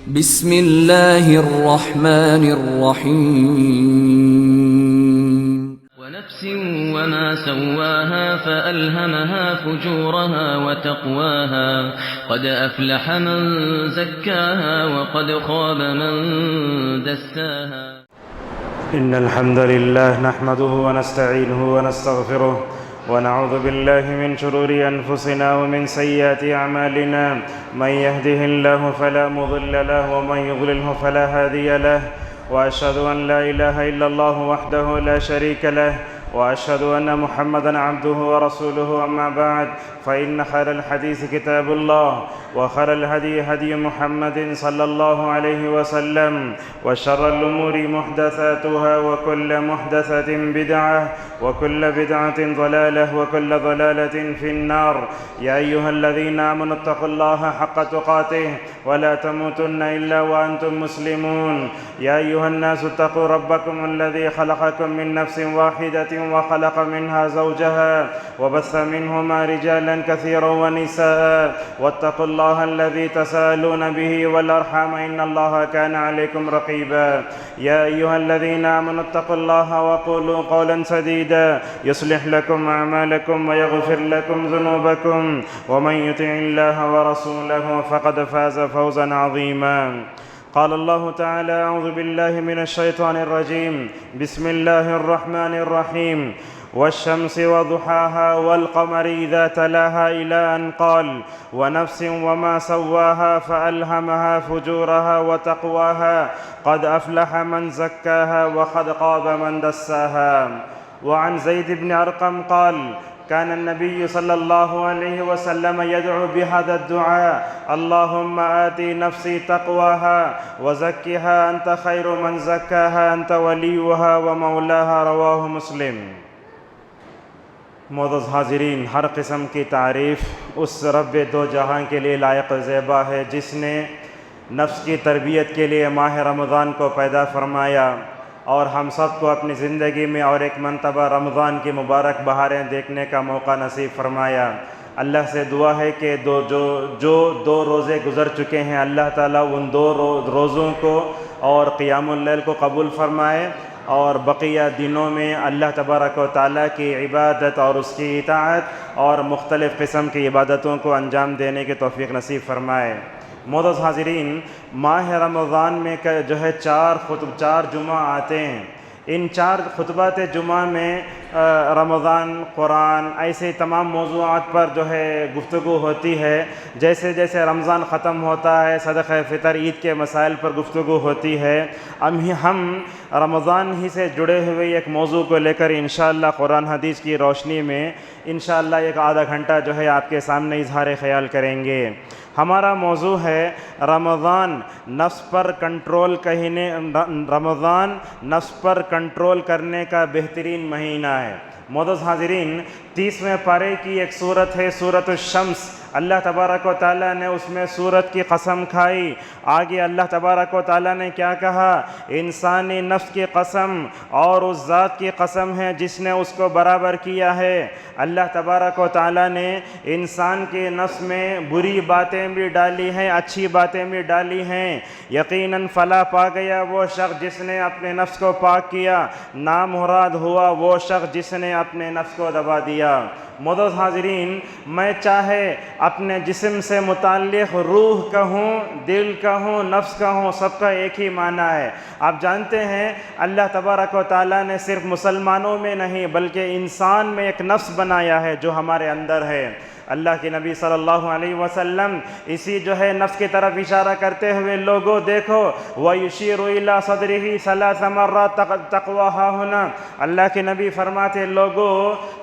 بسم اللہ الرحمن الرحیم ونفس وما سواها فألهمها فجورها وتقواها قد أفلح من زكاها وقد خاب من دساها إن الحمد لله نحمده ونستعينه ونستغفره ونعوذ بالله من شرور أنفسنا ومن سيئات أعمالنا من يهده الله فلا مضل له ومن يضلله فلا هادي له وأشهد أن لا إله إلا الله وحده لا شريك له وأشهد أن محمدًا عبده ورسوله أما بعد فإن خير الحديث كتاب الله وخير الهدي هدي محمد صلى الله عليه وسلم وشر الأمور محدثاتها وكل محدثة بدعة وكل بدعة ضلالة وكل ضلالة في النار يا أيها الذين آمنوا اتقوا الله حق تقاته ولا تموتن إلا وأنتم مسلمون يا أيها الناس اتقوا ربكم الذي خلقكم من نفس واحدة وخلق منها زوجها وبث منهما رجالا كثيرا ونساء واتقوا الله الذي تساءلون به والأرحام إن الله كان عليكم رقيبا يا أيها الذين آمنوا اتقوا الله وقولوا قولا سديدا يصلح لكم أعمالكم ويغفر لكم ذنوبكم ومن يطع الله ورسوله فقد فاز فوزا عظيما قال الله تعالى أعوذ بالله من الشيطان الرجيم بسم الله الرحمن الرحيم والشمس وضحاها والقمر إذا تلاها إلى أن قال ونفس وما سواها فألهمها فجورها وتقواها قد أفلح من زكاها وقد خاب من دساها وعن زيد بن أرقم قال كان النبي صلى الله عليه وسلم يدعو بهذا الدعاء اللهم آتي نفسي تقواها وزكها أنت خير من زكاها أنت وليها ومولاها رواه مسلم۔ معزز حاضرین، ہر قسم کی تعریف اس رب دو جہاں کے لیے لائق زیبا ہے جس نے نفس کی تربیت کے لیے ماہ رمضان کو پیدا فرمایا اور ہم سب کو اپنی زندگی میں اور ایک مرتبہ رمضان کی مبارک بہاریں دیکھنے کا موقع نصیب فرمایا۔ اللہ سے دعا ہے کہ جو دو روزے گزر چکے ہیں اللہ تعالیٰ ان دو روزوں کو اور قیام اللیل کو قبول فرمائے اور بقیہ دنوں میں اللہ تبارک و تعالیٰ کی عبادت اور اس کی اطاعت اور مختلف قسم کی عبادتوں کو انجام دینے کی توفیق نصیب فرمائے۔ معزز حاضرین، ماہ رمضان میں جو ہے چار جمعہ آتے ہیں۔ ان چار خطبات جمعہ میں رمضان، قرآن، ایسے تمام موضوعات پر جو ہے گفتگو ہوتی ہے۔ جیسے جیسے رمضان ختم ہوتا ہے صدقہ فطر، عید کے مسائل پر گفتگو ہوتی ہے۔ ہم رمضان ہی سے جڑے ہوئے ایک موضوع کو لے کر انشاءاللہ قرآن حدیث کی روشنی میں انشاءاللہ ایک آدھا گھنٹہ جو ہے آپ کے سامنے اظہار خیال کریں گے۔ ہمارا موضوع ہے رمضان نفس پر کنٹرول کرنے کا بہترین مہینہ ہے۔ معزز حاضرین، 30ویں پارے کی ایک سورت ہے سورۃ الشمس۔ اللہ تبارک و تعالیٰ نے اس میں سورت کی قسم کھائی۔ آگے اللہ تبارک و تعالیٰ نے کیا کہا؟ انسانی نفس کی قسم اور اس ذات کی قسم ہے جس نے اس کو برابر کیا ہے۔ اللہ تبارک و تعالیٰ نے انسان کے نفس میں بری باتیں بھی ڈالی ہیں، اچھی باتیں بھی ڈالی ہیں۔ یقیناً فلاح پا گیا وہ شخص جس نے اپنے نفس کو پاک کیا، نامراد ہوا وہ شخص جس نے اپنے نفس کو دبا دیا۔ معزز حاضرین، میں چاہے اپنے جسم سے متعلق روح کہوں، دل کہوں، نفس کہوں، سب کا ایک ہی معنی ہے۔ آپ جانتے ہیں اللہ تبارک و تعالیٰ نے صرف مسلمانوں میں نہیں بلکہ انسان میں ایک نفس بنایا ہے جو ہمارے اندر ہے۔ اللہ کے نبی صلی اللہ علیہ وسلم اسی جو ہے نفس کی طرف اشارہ کرتے ہوئے لوگوں دیکھو وَيُشِيرُ إِلَىٰ صَدْرِهِ 3 مرات تقویٰ ہاہنا۔ اللہ کے نبی فرماتے لوگوں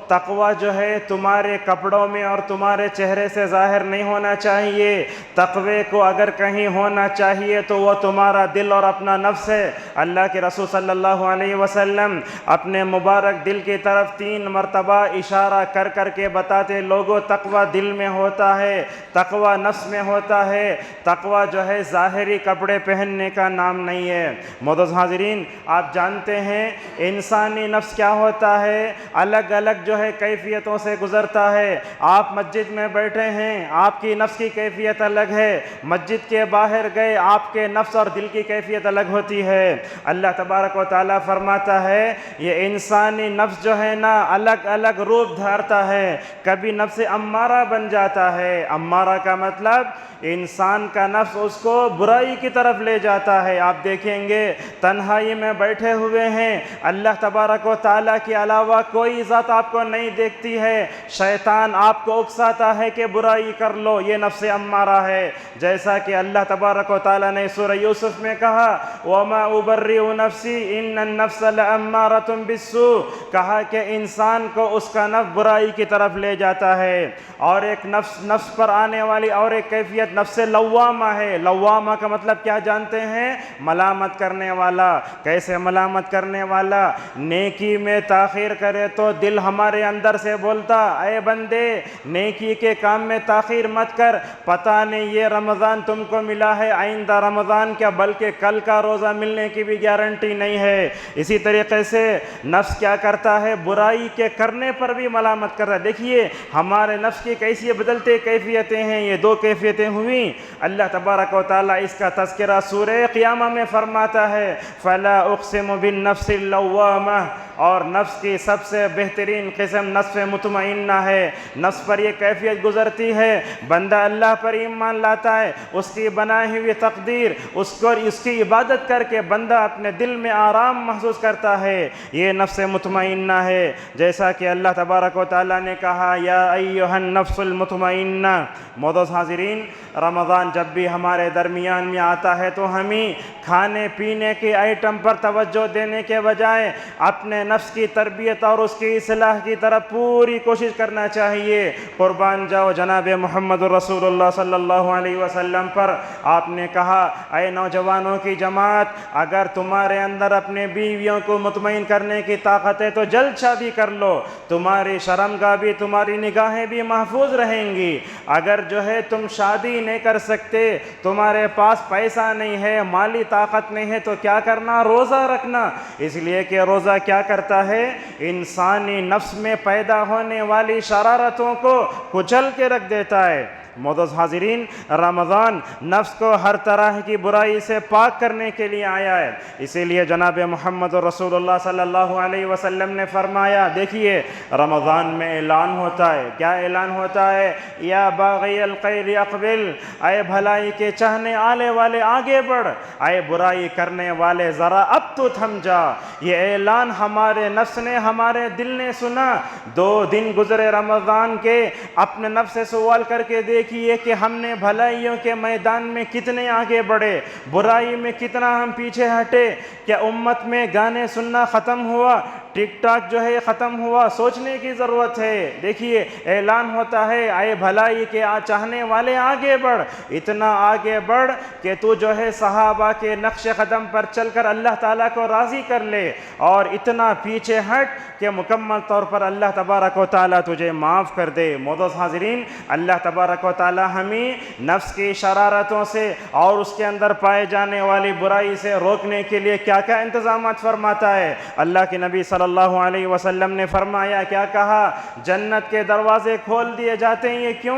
تقویٰ جو ہے تمہارے کپڑوں میں اور تمہارے چہرے سے ظاہر نہیں ہونا چاہیے۔ تقوی کو اگر کہیں ہونا چاہیے تو وہ تمہارا دل اور اپنا نفس ہے۔ اللہ کے رسول صلی اللہ علیہ وسلم اپنے مبارک دل کی طرف 3 مرتبہ اشارہ کر کر کے بتاتے لوگوں تقویٰ دل میں ہوتا ہے، تقویٰ نفس میں ہوتا ہے، تقویٰ جو ہے ظاہری کپڑے پہننے کا نام نہیں ہے۔ معزز حاضرین، آپ جانتے ہیں انسانی نفس کیا ہوتا ہے؟ الگ الگ جو جو ہے کیفیتوں سے گزرتا ہے۔ آپ مسجد میں بیٹھے ہیں، آپ کی نفس کی کیفیت الگ ہے، مسجد کے باہر گئے آپ کے نفس اور دل کی کیفیت الگ ہوتی ہے۔ اللہ تبارک و تعالیٰ فرماتا ہے یہ انسانی نفس جو ہے نا الگ الگ روپ دھارتا ہے، کبھی نفس امارہ بن جاتا ہے۔ امارہ کا مطلب انسان کا نفس اس کو برائی کی طرف لے جاتا ہے۔ آپ دیکھیں گے تنہائی میں بیٹھے ہوئے ہیں، اللہ تبارک و تعالیٰ کے علاوہ کوئی ذات آپ کو نہیں دیکھتی ہے، شیطان آپ کو اکساتا ہے کہ برائی کر لو، یہ نفس امارہ ہے۔ جیسا کہ اللہ تبارک و تعالیٰ نے سورہ یوسف میں کہا وَمَا أُبَرِّئُ نَفْسِي إِنَّ النَّفْسَ لَأَمَّارَةٌ بِالسُّوءِ، کہا کہ انسان کو اس کا نفس برائی کی طرف لے جاتا ہے۔ اور ایک نفس پر آنے والی اور ایک کیفیت نفس لوامہ ہے۔ لوامہ کا مطلب کیا جانتے ہیں؟ ملامت کرنے والا۔ کیسے ملامت کرنے والا؟ نیکی میں تاخیر کرے تو دل ہمارے اندر سے بولتا اے بندے نیکی کے کام میں تاخیر مت کر، پتہ نہیں یہ رمضان تم کو ملا ہے آئندہ رمضان کیا بلکہ کل کا روزہ ملنے کی بھی گارنٹی نہیں ہے۔ اسی طریقے سے نفس کیا کرتا ہے؟ برائی کے کرنے پر بھی ملامت کرتا ہے۔ دیکھیے ہمارے نفس کی کیسی بدلتے کیفیتیں ہیں، یہ دو کیفیتیں ہوئیں۔ اللہ تبارک و تعالیٰ اس کا تذکرہ سورہ قیامہ میں فرماتا ہے فَلَا أُقْسِمُ بِالنَّفْسِ اللَّوَّامَةِ، اور نفس کی سب سے بہترین قسم نفس مطمئنہ ہے۔ نفس پر یہ کیفیت گزرتی ہے، بندہ اللہ پر ایمان لاتا ہے، اس کی بنائی ہوئی تقدیر اس کی عبادت کر کے بندہ اپنے دل میں آرام محسوس کرتا ہے، یہ نفس مطمئنہ ہے۔ جیسا کہ اللہ تبارک و تعالیٰ نے کہا یا ایھا النفس المطمئنہ۔ معزز حاضرین، رمضان جب بھی ہمارے درمیان میں آتا ہے تو ہمیں کھانے پینے کے آئٹم پر توجہ دینے کے بجائے اپنے نفس کی تربیت اور اس کی اصلاح کی طرف پوری کوشش کرنا چاہیے۔ قربان جاؤ جناب محمد رسول اللہ صلی اللہ علیہ وسلم پر۔ آپ نے کہا اے نوجوانوں کی جماعت، اگر تمہارے اندر اپنے بیویوں کو مطمئن کرنے کی طاقت ہے تو جلد شادی کر لو، تمہاری شرمگاہ بھی تمہاری نگاہیں بھی محفوظ رہیں گی۔ اگر جو ہے تم شادی نہیں کر سکتے، تمہارے پاس پیسہ نہیں ہے، مالی طاقت نہیں ہے، تو کیا کرنا؟ روزہ رکھنا۔ اس لیے کہ روزہ کیا کرتا ہے؟ انسانی نفس میں پیدا ہونے والی شرارتوں کو کچل کے رکھ دیتا ہے۔ معزز حاضرین، رمضان نفس کو ہر طرح کی برائی سے پاک کرنے کے لیے آیا ہے۔ اسی لیے جناب محمد رسول اللہ صلی اللہ علیہ وسلم نے فرمایا، دیکھیے رمضان میں اعلان ہوتا ہے۔ کیا اعلان ہوتا ہے؟ یا باغی الخیر اقبل، اے بھلائی کے چاہنے آنے والے آگے بڑھ، اے برائی کرنے والے ذرا اب تو تھم جا۔ یہ اعلان ہمارے نفس نے، ہمارے دل نے سنا۔ 2 دن گزرے رمضان کے، اپنے نفس سے سوال کر کے دیکھیے کہ ہم نے بھلائیوں کے میدان میں کتنے آگے بڑھے، برائی میں کتنا ہم پیچھے ہٹے۔ کیا امت میں گانے سننا ختم ہوا؟ ٹک ٹاک جو ہے ختم ہوا؟ سوچنے کی ضرورت ہے۔ دیکھیے اعلان ہوتا ہے اے بھلائی کے چاہنے والے آگے بڑھ، اتنا آگے بڑھ کہ تو جو ہے صحابہ کے نقش قدم پر چل کر اللہ تعالیٰ کو راضی کر لے، اور اتنا پیچھے ہٹ کہ مکمل طور پر اللہ تبارک و تعالیٰ تجھے معاف کر دے۔ معزز حاضرین، اللہ تبارک و تعالیٰ ہمیں نفس کی شرارتوں سے اور اس کے اندر پائے جانے والی برائی سے روکنے کے لیے کیا کیا انتظامات فرماتا ہے۔ اللہ کے نبی صلی اللہ علیہ وسلم نے فرمایا، کیا کہا؟ جنت کے دروازے کھول دیے جاتے ہیں۔ یہ کیوں؟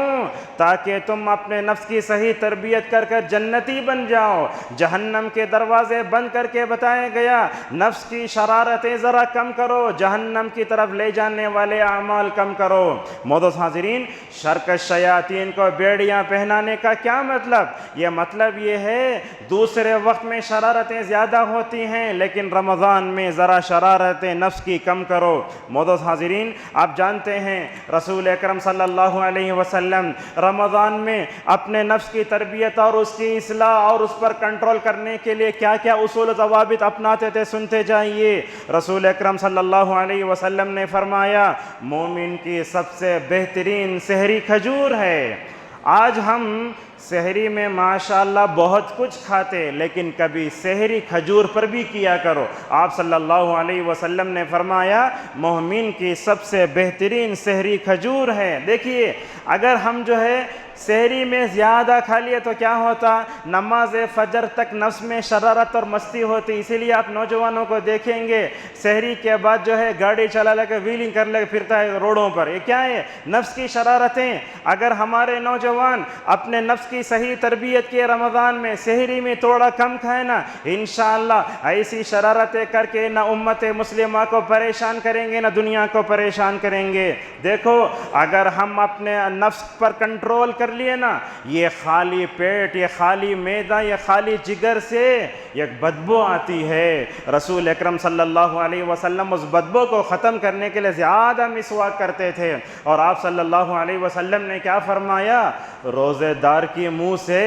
تاکہ تم اپنے نفس کی صحیح تربیت کر کر جنتی بن جاؤ۔ جہنم کے دروازے بند کر کے بتایا گیا نفس کی شرارتیں ذرا کم کرو، جہنم کی طرف لے جانے والے اعمال کم کرو۔ معزز حاضرین، شرکش شیاطین کو بیڑیاں پہنانے کا کیا مطلب؟ یہ مطلب یہ ہے دوسرے وقت میں شرارتیں زیادہ ہوتی ہیں، لیکن رمضان میں ذرا شرارتیں نفس کی کم کرو۔ معزز حاضرین، آپ جانتے ہیں رسول اکرم صلی اللہ علیہ وسلم رمضان میں اپنے نفس کی تربیت اور اس کی اصلاح اور اس پر کنٹرول کرنے کے لیے کیا کیا اصول و ضوابط اپناتے تھے، سنتے جائیے۔ رسول اکرم صلی اللہ علیہ وسلم نے فرمایا مومن کی سب سے بہترین سحری کھجور ہے۔ آج ہم سحری میں ماشاءاللہ بہت کچھ کھاتے، لیکن کبھی سحری کھجور پر بھی کیا کرو۔ آپ صلی اللہ علیہ وسلم نے فرمایا مومن کی سب سے بہترین سحری کھجور ہے۔ دیکھیے اگر ہم جو ہے سحری میں زیادہ کھا لیے تو کیا ہوتا؟ نماز فجر تک نفس میں شرارت اور مستی ہوتی. اسی لیے آپ نوجوانوں کو دیکھیں گے سحری کے بعد جو ہے گاڑی چلا لے کے ویلنگ کر لے پھرتا ہے روڈوں پر. یہ کیا ہے؟ نفس کی شرارتیں. اگر ہمارے نوجوان اپنے نفس کی صحیح تربیت کے رمضان میں سحری میں تھوڑا کم کھائے نا، انشاءاللہ ایسی شرارتیں کر کے نہ امت مسلمہ کو پریشان کریں گے نہ دنیا کو پریشان کریں گے. دیکھو اگر ہم اپنے نفس پر کنٹرول کر لیے نا، یہ خالی پیٹ، یہ خالی معدہ، یہ خالی جگر سے ایک بدبو آتی ہے. رسول اکرم صلی اللہ علیہ وسلم اس بدبو کو ختم کرنے کے لیے زیادہ مسواک کرتے تھے. اور آپ صلی اللہ علیہ وسلم نے کیا فرمایا؟ روزے دار کے منہ سے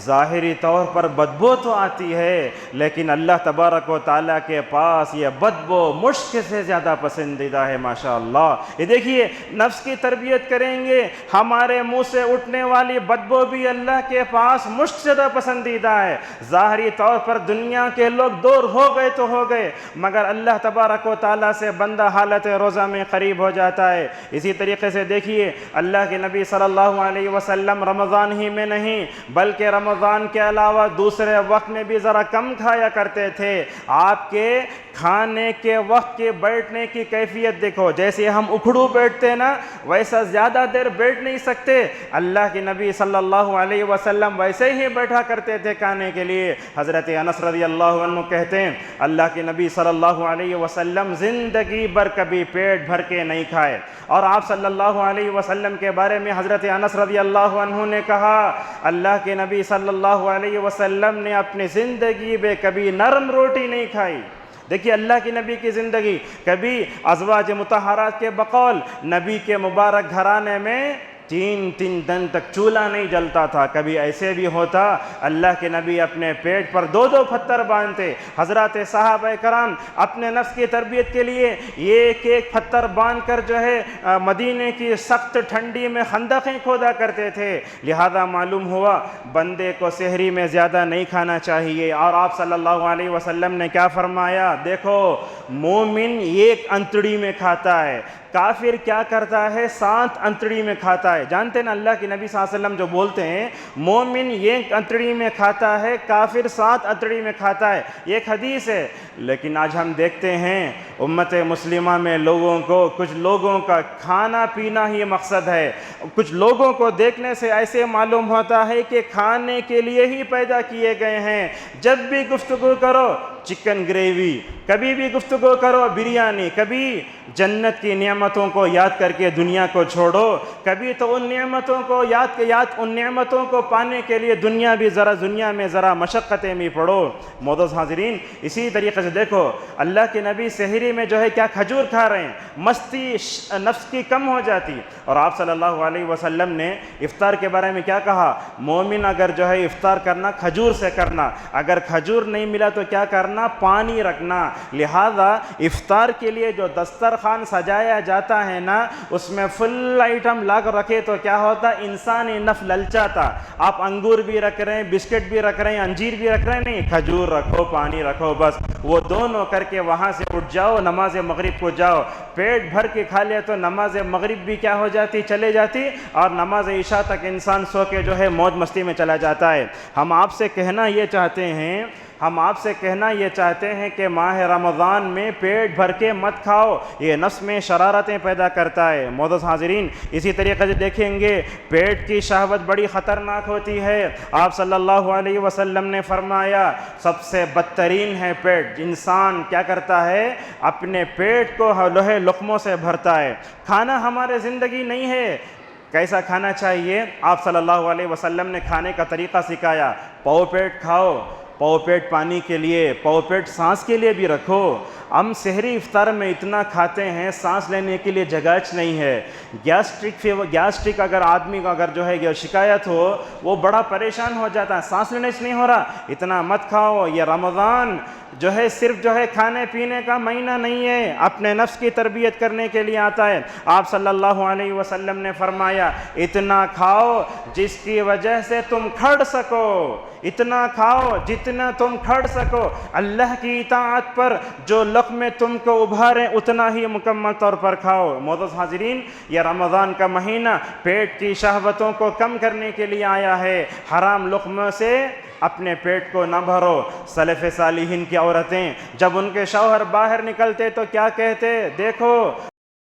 ظاہری طور پر بدبو تو آتی ہے، لیکن اللہ تبارک و تعالیٰ کے پاس یہ بدبو مشک سے زیادہ پسندیدہ ہے. ماشاءاللہ. یہ دیکھیے نفس کی تربیت کریں گے، ہمارے منہ سے اٹھنے والی بدبو بھی اللہ کے پاس مشک سے زیادہ پسندیدہ ہے. ظاہری طور پر دنیا کے لوگ دور ہو گئے تو ہو گئے، مگر اللہ تبارک و تعالیٰ سے بندہ حالت روزہ میں قریب ہو جاتا ہے. اسی طریقے سے دیکھیے اللہ کے نبی صلی اللہ علیہ وسلم رمضان ہی میں نہیں بلکہ رمضان کے علاوہ دوسرے وقت میں بھی ذرا کم کھایا کرتے تھے. آپ کے کھانے کے وقت کے بیٹھنے کی کیفیت دیکھو، جیسے ہم اکھڑو بیٹھتے نا ویسا زیادہ دیر بیٹھ نہیں سکتے. اللہ کے نبی صلی اللہ علیہ وسلم ویسے ہی بیٹھا کرتے تھے کھانے کے لیے. حضرت انس رضی اللہ عنہ کہتے ہیں اللہ کے نبی صلی اللہ علیہ وسلم زندگی بھر کبھی پیٹ بھر کے نہیں کھائے. اور آپ صلی اللہ علیہ وسلم کے بارے میں حضرت انس رضی اللہ عنہ نے کہا اللہ کے نبی صلی اللہ علیہ وسلم نے اپنی زندگی میں کبھی نرم روٹی نہیں کھائی. دیکھیے اللہ کی نبی کی زندگی، کبھی ازواج مطہرات کے بقول نبی کے مبارک گھرانے میں 3 دن تک چولہا نہیں جلتا تھا. کبھی ایسے بھی ہوتا اللہ کے نبی اپنے پیٹ پر 2 پتھر باندھتے. حضرات صحابہ کرام اپنے نفس کی تربیت کے لیے ایک پتھر باندھ کر جو ہے مدینے کی سخت ٹھنڈی میں خندقیں کھودا کرتے تھے. لہذا معلوم ہوا بندے کو سحری میں زیادہ نہیں کھانا چاہیے. اور آپ صلی اللہ علیہ وسلم نے کیا فرمایا؟ دیکھو مومن 1 انتڑی میں کھاتا ہے، کافر کیا کرتا ہے 7 انتڑی میں کھاتا ہے. جانتے ہیں اللہ کے نبی صلی اللہ علیہ وسلم جو بولتے ہیں مومن 1 انتڑی میں کھاتا ہے، کافر 7 انتڑی میں کھاتا ہے. یہ ایک حدیث ہے. لیکن آج ہم دیکھتے ہیں امت مسلمہ میں لوگوں کو، کچھ لوگوں کا کھانا پینا ہی مقصد ہے. کچھ لوگوں کو دیکھنے سے ایسے معلوم ہوتا ہے کہ کھانے کے لیے ہی پیدا کیے گئے ہیں. جب بھی گفتگو کرو چکن گریوی، کبھی بھی گفتگو کرو بریانی، کبھی جنت کی نعمتوں کو یاد کر کے دنیا کو چھوڑو، کبھی تو ان نعمتوں کو ان نعمتوں کو پانے کے لیے دنیا میں ذرا مشقتیں بھی پڑو. معزز حاضرین اسی طریقے سے دیکھو اللہ کے نبی سحری میں جو ہے کیا کھجور کھا رہے ہیں، مستی نفس کی کم ہو جاتی. اور آپ صلی اللہ علیہ وسلم نے افطار کے بارے میں کیا کہا؟ مومن اگر جو ہے افطار کرنا کھجور سے کرنا، اگر کھجور نہیں ملا تو کیا کرنا؟ پانی رکھنا. لہذا افطار کے لیے جو دسترخوان سجایا جاتا ہے نا اس میں فل آئٹم لاگ رکھے تو کیا ہوتا؟ انسانی نفس للچاتا. آپ انگور بھی رکھ رہے ہیں، بسکٹ بھی رکھ رہے ہیں، انجیر بھی رکھ رہے ہیں، نہیں کھجور رکھو، پانی رکھو، بس وہ دونوں کر کے وہاں سے اٹھ جاؤ، نماز مغرب کو جاؤ. پیٹ بھر کے کھا لیا تو نماز مغرب بھی کیا ہو جاتی؟ چلے جاتی. اور نماز عشاء تک انسان سو کے جو ہے موج مستی میں چلا جاتا ہے. ہم آپ سے کہنا یہ چاہتے ہیں کہ ماہ رمضان میں پیٹ بھر کے مت کھاؤ، یہ نفس میں شرارتیں پیدا کرتا ہے. معزز حاضرین اسی طریقے سے دیکھیں گے پیٹ کی شہوت بڑی خطرناک ہوتی ہے. آپ صلی اللہ علیہ وسلم نے فرمایا سب سے بدترین ہے پیٹ. انسان کیا کرتا ہے؟ اپنے پیٹ کو لوہے لقموں سے بھرتا ہے. کھانا ہمارے زندگی نہیں ہے. کیسا کھانا چاہیے؟ آپ صلی اللہ علیہ وسلم نے کھانے کا طریقہ سکھایا. پاؤ پیٹ کھاؤ، پاؤ پیٹ پانی کے لیے، پاؤ پیٹ سانس کے لیے بھی رکھو. ہم سحری افطار میں اتنا کھاتے ہیں سانس لینے کے لیے جگہ نہیں ہے. گیسٹرک اگر آدمی کو اگر جو ہے شکایت ہو وہ بڑا پریشان ہو جاتا ہے، سانس لینے سے نہیں ہو رہا. اتنا مت کھاؤ. یہ رمضان جو ہے صرف جو ہے کھانے پینے کا مہینہ نہیں ہے، اپنے نفس کی تربیت کرنے کے لیے آتا ہے. آپ صلی اللہ علیہ وسلم نے فرمایا اتنا کھاؤ جس کی وجہ سے تم کھڑ سکو، اتنا کھاؤ جتنا تم کھڑ سکو اللہ کی اطاعت پر، جو لقمے تم کو ابھاریں اتنا ہی مکمل طور پر کھاؤ۔ معزز حاضرین، یہ رمضان کا مہینہ پیٹ کی شہوتوں کو کم کرنے کے لیے آیا ہے۔ حرام لقموں سے اپنے پیٹ کو نہ بھرو۔ سلف صالحین کی عورتیں جب ان کے شوہر باہر نکلتے تو کیا کہتے؟ دیکھو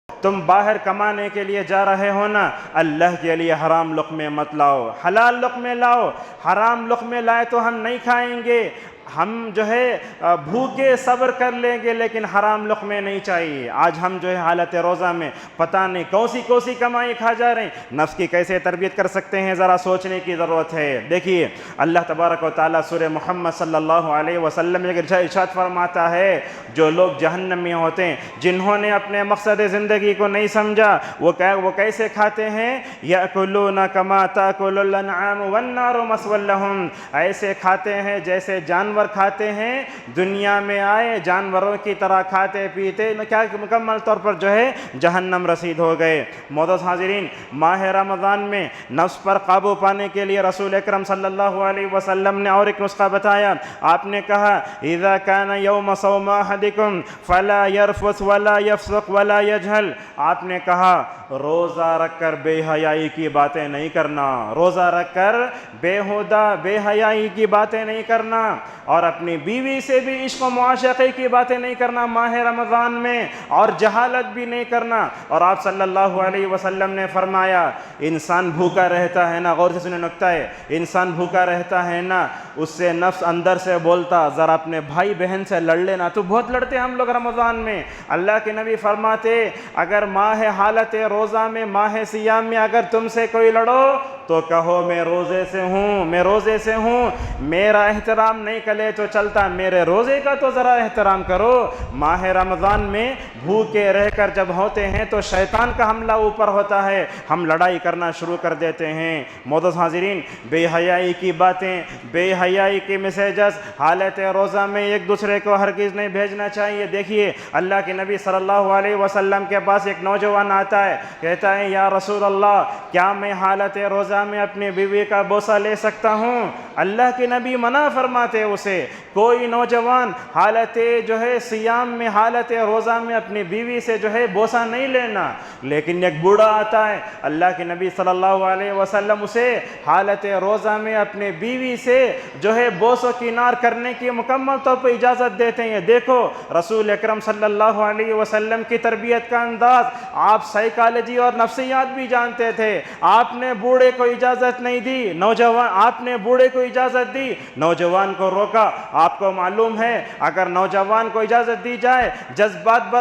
تم باہر کمانے کے لیے جا رہے ہو نا، اللہ کے لیے حرام لقمے مت لاؤ، حلال لقمے لاؤ۔ حرام لقمے لائے تو ہم نہیں کھائیں گے، ہم جو ہے بھوکے صبر کر لیں گے، لیکن حرام لقمے نہیں چاہیے۔ آج ہم جو ہے حالت روزہ میں پتہ نہیں کون سی کمائی کھا جا رہے ہیں۔ نفس کی کیسے تربیت کر سکتے ہیں، ذرا سوچنے کی ضرورت ہے۔ دیکھیے اللہ تبارک و تعالیٰ سورہ محمد صلی اللہ علیہ وسلم میں ارشاد فرماتا ہے، جو لوگ جہنم میں ہوتے ہیں، جنہوں نے اپنے مقصد زندگی کو نہیں سمجھا، وہ کیسے کھاتے ہیں؟ یأکلون کما تأکل الانعام والنار مثوی لہم، ایسے کھاتے ہیں جیسے جانور کھاتے ہیں، دنیا میں آئے جانوروں کی طرح کھاتے پیتے، کیا مکمل طور پر جو ہے جہنم رسید ہو گئے۔ معزز حاضرین، ماہ رمضان میں نفس پر قابو پانے کے لیے رسول اکرم صلی اللہ علیہ وسلم نے اور ایک نسخہ بتایا۔ آپ نے کہا اذا کان یوم صوم احدکم فلا یرفث ولا یفسق ولا یجہل، آپ نے کہا روزہ رکھ کر بے حیائی کی باتیں نہیں کرنا، روزہ رکھ کر بےہودہ بے حیائی کی باتیں نہیں کرنا، اور اپنی بیوی سے بھی عشق و معاشقے کی باتیں نہیں کرنا ماہ رمضان میں، اور جہالت بھی نہیں کرنا۔ اور آپ صلی اللہ علیہ وسلم نے فرمایا انسان بھوکا رہتا ہے نا، غور سے سنیں نکتہ ہے، انسان بھوکا رہتا ہے نا، اس سے نفس اندر سے بولتا ذرا اپنے بھائی بہن سے لڑ لینا، تو بہت لڑتے ہم لوگ رمضان میں۔ اللہ کے نبی فرماتے اگر ماہ حالت روزہ میں، ماہ سیام میں اگر تم سے کوئی لڑو تو کہو میں روزے سے ہوں، میں روزے سے ہوں، میرا احترام نہیں کرے تو چلتا، میرے روزے کا تو ذرا احترام کرو۔ ماہ رمضان میں بھوکے رہ کر جب ہوتے ہیں تو شیطان کا حملہ اوپر ہوتا ہے، ہم لڑائی کرنا شروع کر دیتے ہیں۔ معزز حاضرین، بے حیائی کی باتیں، بے حیائی کی میسیجز حالت روزہ میں ایک دوسرے کو ہرگز نہیں بھیجنا چاہیے۔ دیکھیے اللہ کے نبی صلی اللہ علیہ وسلم کے پاس ایک نوجوان آتا ہے، کہتا ہے یا رسول اللہ کیا میں حالت روزہ میں اپنی بیوی کا بوسہ لے سکتا ہوں؟ اللہ کے نبی منع فرماتے اسے، کوئی نوجوان حالت جو ہے سیام میں، حالت روزہ میں اپنی بیوی سے جو ہے بوسہ نہیں لینا۔ لیکن ایک بوڑھا آتا ہے، اللہ کے نبی صلی اللہ علیہ وسلم اسے حالت روزہ میں اپنے بیوی سے جو ہے بوس و کنار کرنے کی مکمل طور پر اجازت دیتے ہیں۔ دیکھو رسول اکرم صلی اللہ علیہ وسلم کی تربیت کا انداز، آپ سائیکالوجی اور نفسیات بھی جانتے تھے، آپ نے بوڑھے کو اجازت نہیں دی، نوجوان آپ نے بوڑھے کو اجازت دی، نوجوان کو روکا۔ آپ کو معلوم ہے اگر نوجوان کو اجازت دی جائے جذبات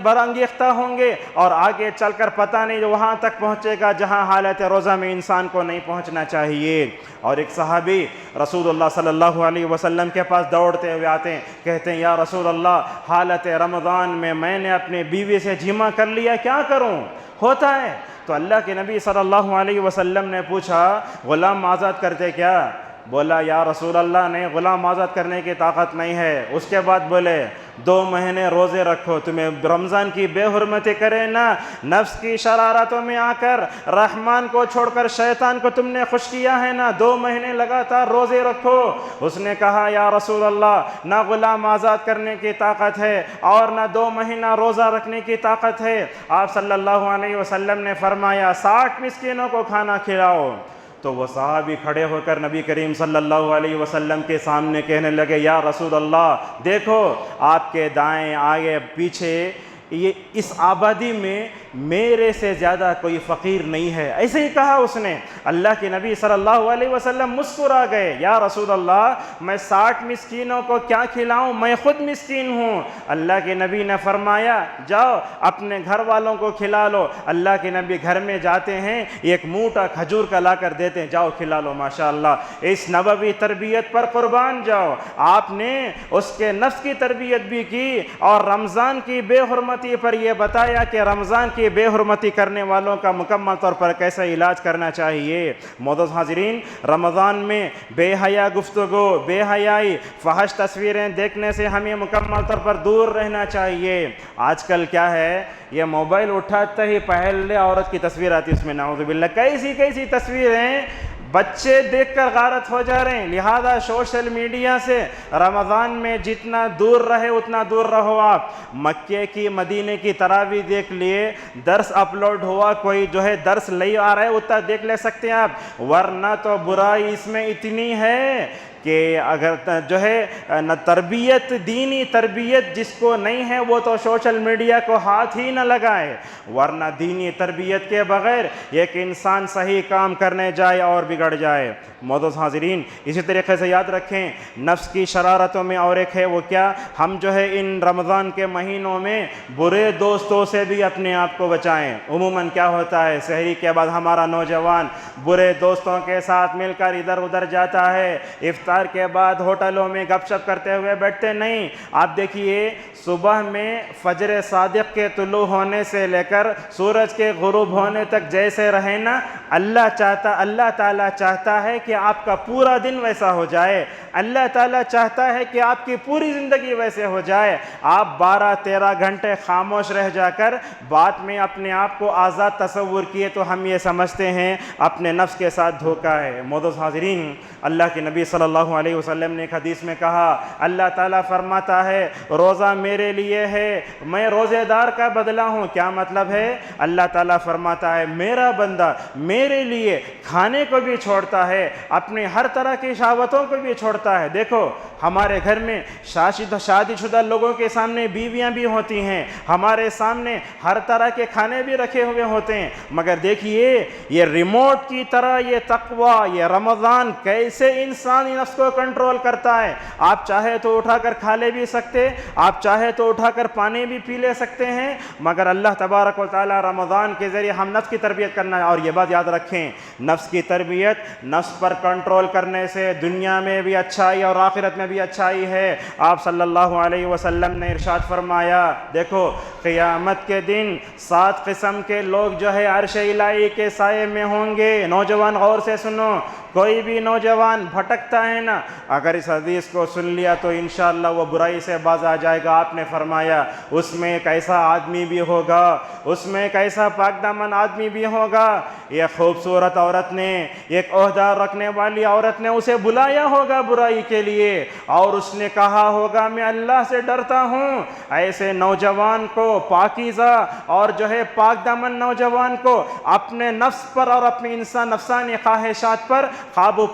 برانگیختہ ہوں گے اور آگے چل کر پتہ نہیں وہاں تک پہنچے گا جہاں حالت روزہ میں انسان کو نہیں پہنچنا چاہیے۔ اور ایک صحابی رسول اللہ صلی اللہ علیہ وسلم کے پاس دوڑتے ہوئے آتے ہیں، کہتے ہیں یا رسول اللہ حالت رمضان میں نے اپنی بیوی سے جمع کر لیا، کیا کروں؟ ہوتا ہے تو اللہ کے نبی صلی اللہ علیہ وسلم نے پوچھا غلام آزاد کرتے کیا؟ بولا یا رسول اللہ نہیں، غلام آزاد کرنے کی طاقت نہیں ہے۔ اس کے بعد بولے 2 مہینے روزے رکھو، تمہیں رمضان کی بے حرمتی کرے نا، نفس کی شرارتوں میں آ کر رحمان کو چھوڑ کر شیطان کو تم نے خوش کیا ہے نا، 2 مہینے لگاتار روزے رکھو۔ اس نے کہا یا رسول اللہ نہ غلام آزاد کرنے کی طاقت ہے اور نہ 2 مہینہ روزہ رکھنے کی طاقت ہے۔ آپ صلی اللہ علیہ وسلم نے فرمایا 60 مسکینوں کو کھانا کھلاؤ۔ تو وہ صحابی کھڑے ہو کر نبی کریم صلی اللہ علیہ وسلم کے سامنے کہنے لگے یا رسول اللہ دیکھو آپ کے دائیں آگے پیچھے یہ اس آبادی میں میرے سے زیادہ کوئی فقیر نہیں ہے، ایسے ہی کہا اس نے۔ اللہ کے نبی صلی اللہ علیہ وسلم مسکرا گئے، یا رسول اللہ میں 60 مسکینوں کو کیا کھلاؤں، میں خود مسکین ہوں۔ اللہ کے نبی نے فرمایا جاؤ اپنے گھر والوں کو کھلا لو۔ اللہ کے نبی گھر میں جاتے ہیں، ایک موٹا کھجور کا لا کر دیتے ہیں، جاؤ کھلا لو۔ ماشاءاللہ اس نبوی تربیت پر قربان جاؤ، آپ نے اس کے نفس کی تربیت بھی کی اور رمضان کی بے حرمتی پر یہ بتایا کہ رمضان کی بے حرمتی کرنے والوں کا مکمل طور پر کیسا علاج کرنا چاہیے۔ معزز حاضرین، رمضان میں بے حیا گفتگو، بے حیائی، فحش تصویریں دیکھنے سے ہمیں مکمل طور پر دور رہنا چاہیے۔ آج کل کیا ہے، یہ موبائل اٹھاتا ہی پہلے عورت کی تصویر آتی ہے، اس میں نعوذ باللہ کیسی تصویریں بچے دیکھ کر غارت ہو جا رہے ہیں. لہذا سوشل میڈیا سے رمضان میں جتنا دور رہے اتنا دور رہو. آپ مکے کی مدینے کی تراویح دیکھ لیے, درس اپلوڈ ہوا, کوئی جو ہے درس لے آ رہا ہے اتنا دیکھ لے سکتے ہیں آپ, ورنہ تو برائی اس میں اتنی ہے کہ اگر جو ہے تربیت, دینی تربیت جس کو نہیں ہے وہ تو سوشل میڈیا کو ہاتھ ہی نہ لگائے, ورنہ دینی تربیت کے بغیر ایک انسان صحیح کام کرنے جائے اور بگڑ جائے. معزز حاضرین, اسی طریقے سے یاد رکھیں نفس کی شرارتوں میں اور ایک ہے وہ کیا, ہم جو ہے ان رمضان کے مہینوں میں برے دوستوں سے بھی اپنے آپ کو بچائیں. عموماً کیا ہوتا ہے, سحری کے بعد ہمارا نوجوان برے دوستوں کے ساتھ مل کر ادھر ادھر جاتا ہے, افطار کے بعد ہوٹلوں میں گپ شپ کرتے ہوئے بیٹھتے نہیں. آپ دیکھیے صبح میں فجر صادق کے طلوع ہونے سے لے کر سورج کے غروب ہونے تک جیسے رہے نا, اللہ تعالیٰ چاہتا ہے کہ آپ کا پورا دن ویسا ہو جائے. اللہ تعالیٰ چاہتا ہے کہ آپ کی پوری زندگی ویسے ہو جائے. آپ 12-13 گھنٹے خاموش رہ جا کر بعد میں اپنے آپ کو آزاد تصور کیے تو ہم یہ سمجھتے ہیں اپنے نفس کے ساتھ دھوکا ہے. معزز حاضرین, اللہ کے نبی صلی اللہ علیہ وسلم نے ایک حدیث میں کہا, اللہ تعالیٰ فرماتا ہے روزہ میرے لیے ہے, میں روزے دار کا بدلہ ہوں. کیا مطلب ہے؟ اللہ تعالیٰ فرماتا ہے میرا بندہ میرے لیے کھانے کو بھی چھوڑتا ہے, اپنے ہر طرح کی شہوتوں کو بھی چھوڑتا ہے. دیکھو ہمارے گھر میں شادی شدہ لوگوں کے سامنے بیویاں بھی ہوتی ہیں, ہمارے سامنے ہر طرح کے کھانے بھی رکھے ہوئے ہوتے ہیں, مگر دیکھیے یہ ریموٹ کی طرح یہ تقوی, یہ رمضان کیسے انسانی نفس کو کنٹرول کرتا ہے. آپ چاہے تو اٹھا کر کھا لے بھی سکتے, آپ چاہے تو اٹھا کر پانی بھی پی لے سکتے ہیں, مگر اللہ تبارک و تعالی رمضان کے ذریعے ہم نفس کی تربیت کرنا ہے. اور یہ بات یاد رکھیں, نفس کی تربیت, نفس پر کنٹرول کرنے سے دنیا میں بھی اچھائی اور آخرت میں بھی اچھائی ہے. آپ صلی اللہ علیہ وسلم نے ارشاد فرمایا, دیکھو قیامت کے دن 7 قسم کے لوگ جو ہے عرش الہی کے سائے میں ہوں گے. نوجوان غور سے سنو, کوئی بھی نوجوان بھٹکتا ہے نا, اگر اس حدیث کو سن لیا تو انشاءاللہ وہ برائی سے باز آ جائے گا. آپ نے فرمایا اس میں ایک ایسا آدمی بھی ہوگا, اس میں ایک ایسا پاک دامن آدمی بھی ہوگا, ایک خوبصورت عورت نے, ایک عہدہ رکھنے والی عورت نے اسے بلایا ہوگا برائی کے لیے, اور اس نے کہا ہوگا میں اللہ سے ڈرتا ہوں. ایسے نوجوان کو, پاکیزہ اور جو ہے پاک دامن نوجوان کو اپنے نفس پر اور اپنی نفسانی خواہشات پر قابو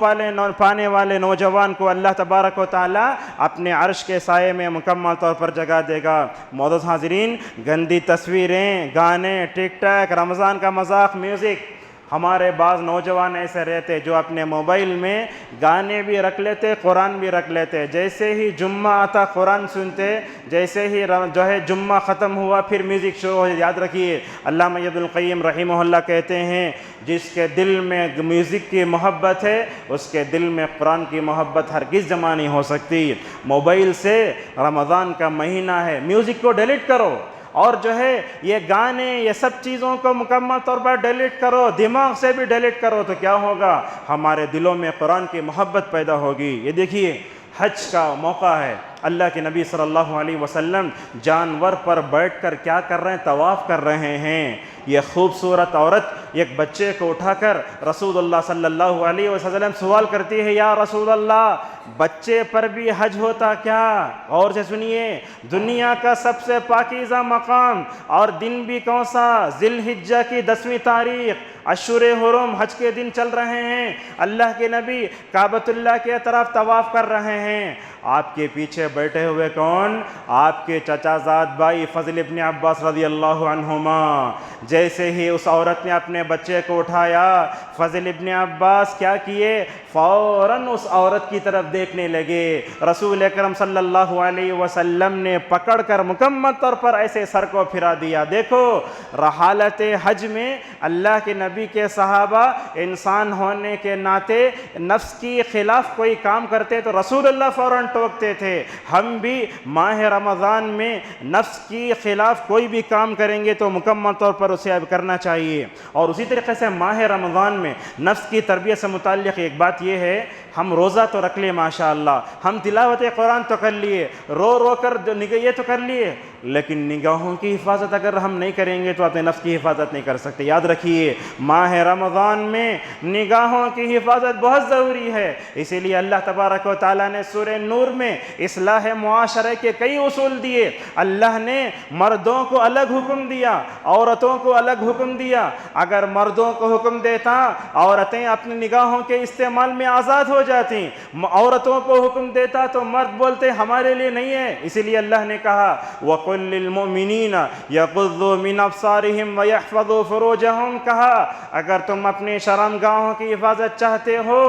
پانے والے نوجوان کو اللہ تبارک و تعالی اپنے عرش کے سائے میں مکمل طور پر جگہ دے گا. معزز حاضرین, گندی تصویریں, گانے, ٹک ٹاک, رمضان کا مذاق, میوزک, ہمارے بعض نوجوان ایسے رہتے جو اپنے موبائل میں گانے بھی رکھ لیتے, قرآن بھی رکھ لیتے. جیسے ہی جمعہ آتا قرآن سنتے, جیسے ہی جو ہے جمعہ ختم ہوا پھر میوزک شروع ہو. یاد رکھیے علامہ ابن القیم رحمہ اللہ کہتے ہیں جس کے دل میں میوزک کی محبت ہے اس کے دل میں قرآن کی محبت ہرگز جمع نہیں ہو سکتی. موبائل سے, رمضان کا مہینہ ہے, میوزک کو ڈیلیٹ کرو, اور جو ہے یہ گانے, یہ سب چیزوں کو مکمل طور پر ڈیلیٹ کرو, دماغ سے بھی ڈیلیٹ کرو. تو کیا ہوگا, ہمارے دلوں میں قرآن کی محبت پیدا ہوگی. یہ دیکھیے حج کا موقع ہے, اللہ کے نبی صلی اللہ علیہ وسلم جانور پر بیٹھ کر کیا کر رہے ہیں, طواف کر رہے ہیں. یہ خوبصورت عورت ایک بچے کو اٹھا کر رسول اللہ صلی اللہ علیہ وسلم سوال کرتی ہے, یا رسول اللہ بچے پر بھی حج ہوتا کیا؟ اور سے سنیے, دنیا کا سب سے پاکیزہ مقام اور دن بھی کون سا, ذی الحجہ کی 10ویں تاریخ, اشہر حرم, حج کے دن چل رہے ہیں. اللہ کے نبی کعبۃ اللہ کے طرف طواف کر رہے ہیں. آپ کے پیچھے بیٹھے ہوئے کون, آپ کے چچا زاد بھائی فضل ابن عباس رضی اللہ عنہما. جیسے ہی اس عورت نے اپنے بچے کو اٹھایا, فضل ابن عباس کیا کیے, فوراً اس عورت کی طرف دیکھنے لگے. رسول اکرم صلی اللہ علیہ وسلم نے پکڑ کر مکمل طور پر ایسے سر کو پھرا دیا. دیکھو رحالت حج میں اللہ کے نبی کے صحابہ انسان ہونے کے ناطے نفس کی خلاف کوئی کام کرتے تو رسول اللہ فوراً ٹوکتے تھے. ہم بھی ماہ رمضان میں نفس کی خلاف کوئی بھی کام کریں گے تو مکمل طور پر اسے اب کرنا چاہیے. اور اسی طریقے سے ماہ رمضان میں نفس کی تربیت سے متعلق ایک بات یہ ہے ہم روزہ تو رکھ لیے ماشاءاللہ، ہم تلاوت قرآن تو کر لیے، رو رو کر یہ تو کر لیے، لیکن نگاہوں کی حفاظت اگر ہم نہیں کریں گے تو اپنے نفس کی حفاظت نہیں کر سکتے۔ یاد رکھیے ماہ رمضان میں نگاہوں کی حفاظت بہت ضروری ہے، اسی لیے اللہ تبارک و تعالیٰ نے سورہ نور میں اصلاح معاشرے کے کئی اصول دیے۔ اللہ نے مردوں کو الگ حکم دیا، عورتوں کو الگ حکم دیا۔ اگر مردوں کو حکم دیتا عورتیں اپنی نگاہوں کے استعمال میں آزاد ہو جاتی، عورتوں کو حکم دیتا تو مرد بولتے ہمارے لیے نہیں ہے۔ اسی لیے اللہ نے کہا وَقُلْ لِلْمُؤْمِنِينَ يَغُضُّوا مِنْ أَبْصَارِهِمْ وَيَحْفَظُوا فُرُوجَهُمْ، کہا اگر تم اپنی شرمگاہوں کی حفاظت چاہتے ہو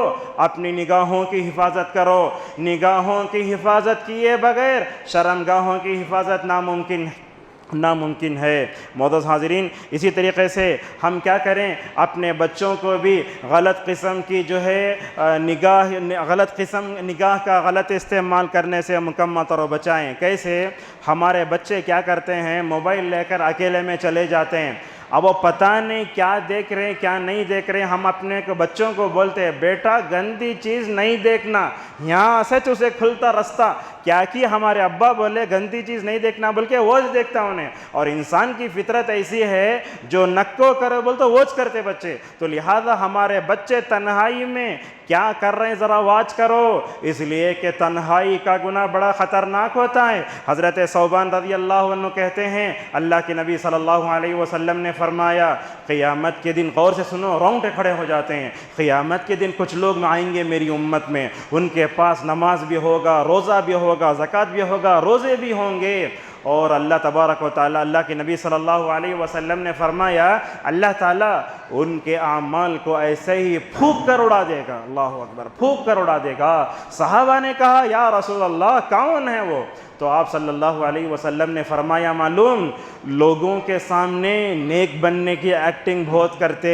اپنی نگاہوں کی حفاظت کرو، نگاہوں کی حفاظت کیے بغیر شرمگاہوں کی حفاظت ناممکن ہے۔ معزز حاضرین، اسی طریقے سے ہم کیا کریں، اپنے بچوں کو بھی غلط قسم کی جو ہے نگاہ کا غلط استعمال کرنے سے مکمل طور بچائیں۔ کیسے؟ ہمارے بچے کیا کرتے ہیں، موبائل لے کر اکیلے میں چلے جاتے ہیں، اب وہ پتہ نہیں کیا دیکھ رہے ہیں کیا نہیں دیکھ رہے ہیں۔ ہم اپنے بچوں کو بولتے ہیں بیٹا گندی چیز نہیں دیکھنا، یہاں سے اسے کھلتا رستہ، کیا کہ ہمارے ابا بولے گندی چیز نہیں دیکھنا بلکہ ووچ دیکھتا انہیں، اور انسان کی فطرت ایسی ہے جو نکو کرے بولتے ووچ کرتے بچے، تو لہذا ہمارے بچے تنہائی میں کیا کر رہے ہیں ذرا واچ کرو، اس لیے کہ تنہائی کا گناہ بڑا خطرناک ہوتا ہے۔ حضرت ثوبان رضی اللہ عنہ کہتے ہیں اللہ کے نبی صلی اللہ علیہ وسلم نے فرمایا قیامت کے دن، غور سے سنو رونگٹے کھڑے ہو جاتے ہیں، قیامت کے دن کچھ لوگ آئیں گے میری امت میں، ان کے پاس نماز بھی ہوگا، روزہ بھی ہوگا، زکوٰۃ بھی ہوگا، روزے بھی ہوں گے، اور اللہ تبارک و تعالیٰ، اللہ کے نبی صلی اللہ علیہ وسلم نے فرمایا اللہ تعالیٰ ان کے اعمال کو ایسے ہی پھونک کر اڑا دے گا، اللہ اکبر، پھونک کر اڑا دے گا۔ صحابہ نے کہا یا رسول اللہ کون ہے وہ؟ تو آپ صلی اللہ علیہ وسلم نے فرمایا معلوم لوگوں کے سامنے نیک بننے کی ایکٹنگ بہت کرتے،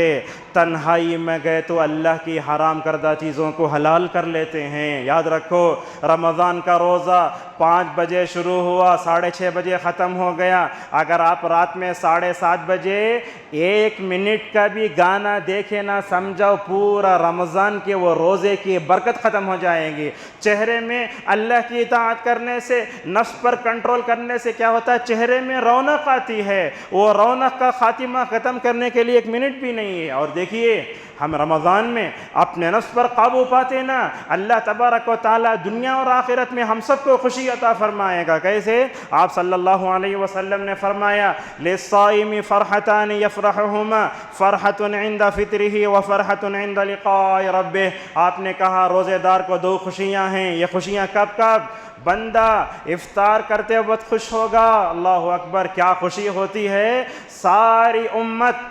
تنہائی میں گئے تو اللہ کی حرام کردہ چیزوں کو حلال کر لیتے ہیں۔ یاد رکھو رمضان کا روزہ 5 بجے شروع ہوا، 6:30 بجے ختم ہو گیا، اگر آپ رات میں 7:30 بجے 1 منٹ کا بھی گانا دیکھے نہ سمجھو پورا رمضان کے وہ روزے کی برکت ختم ہو جائے گی۔ چہرے میں اللہ کی اطاعت کرنے سے، نفس پر کنٹرول کرنے سے کیا ہوتا ہے، چہرے میں رونق آتی ہے، وہ رونق کا خاتمہ ختم کرنے کے لیے 1 منٹ بھی نہیں ہے۔ اور دیکھیے ہم رمضان میں اپنے نفس پر قابو پاتے نا، اللہ تبارک و تعالیٰ دنیا اور آخرت میں ہم سب کو خوشی عطا فرمائے گا۔ کیسے؟ آپ صلی اللہ علیہ وسلم نے فرمایا للصائم فرحتان یفرحہما فرحۃ عند فطرہ وفرحۃ عند لقاء ربہ، آپ نے کہا روزے دار کو 2 خوشیاں ہیں، یہ خوشیاں کب کب؟ بندہ افطار کرتے وقت خوش ہوگا، اللہ اکبر کیا خوشی ہوتی ہے، ساری امت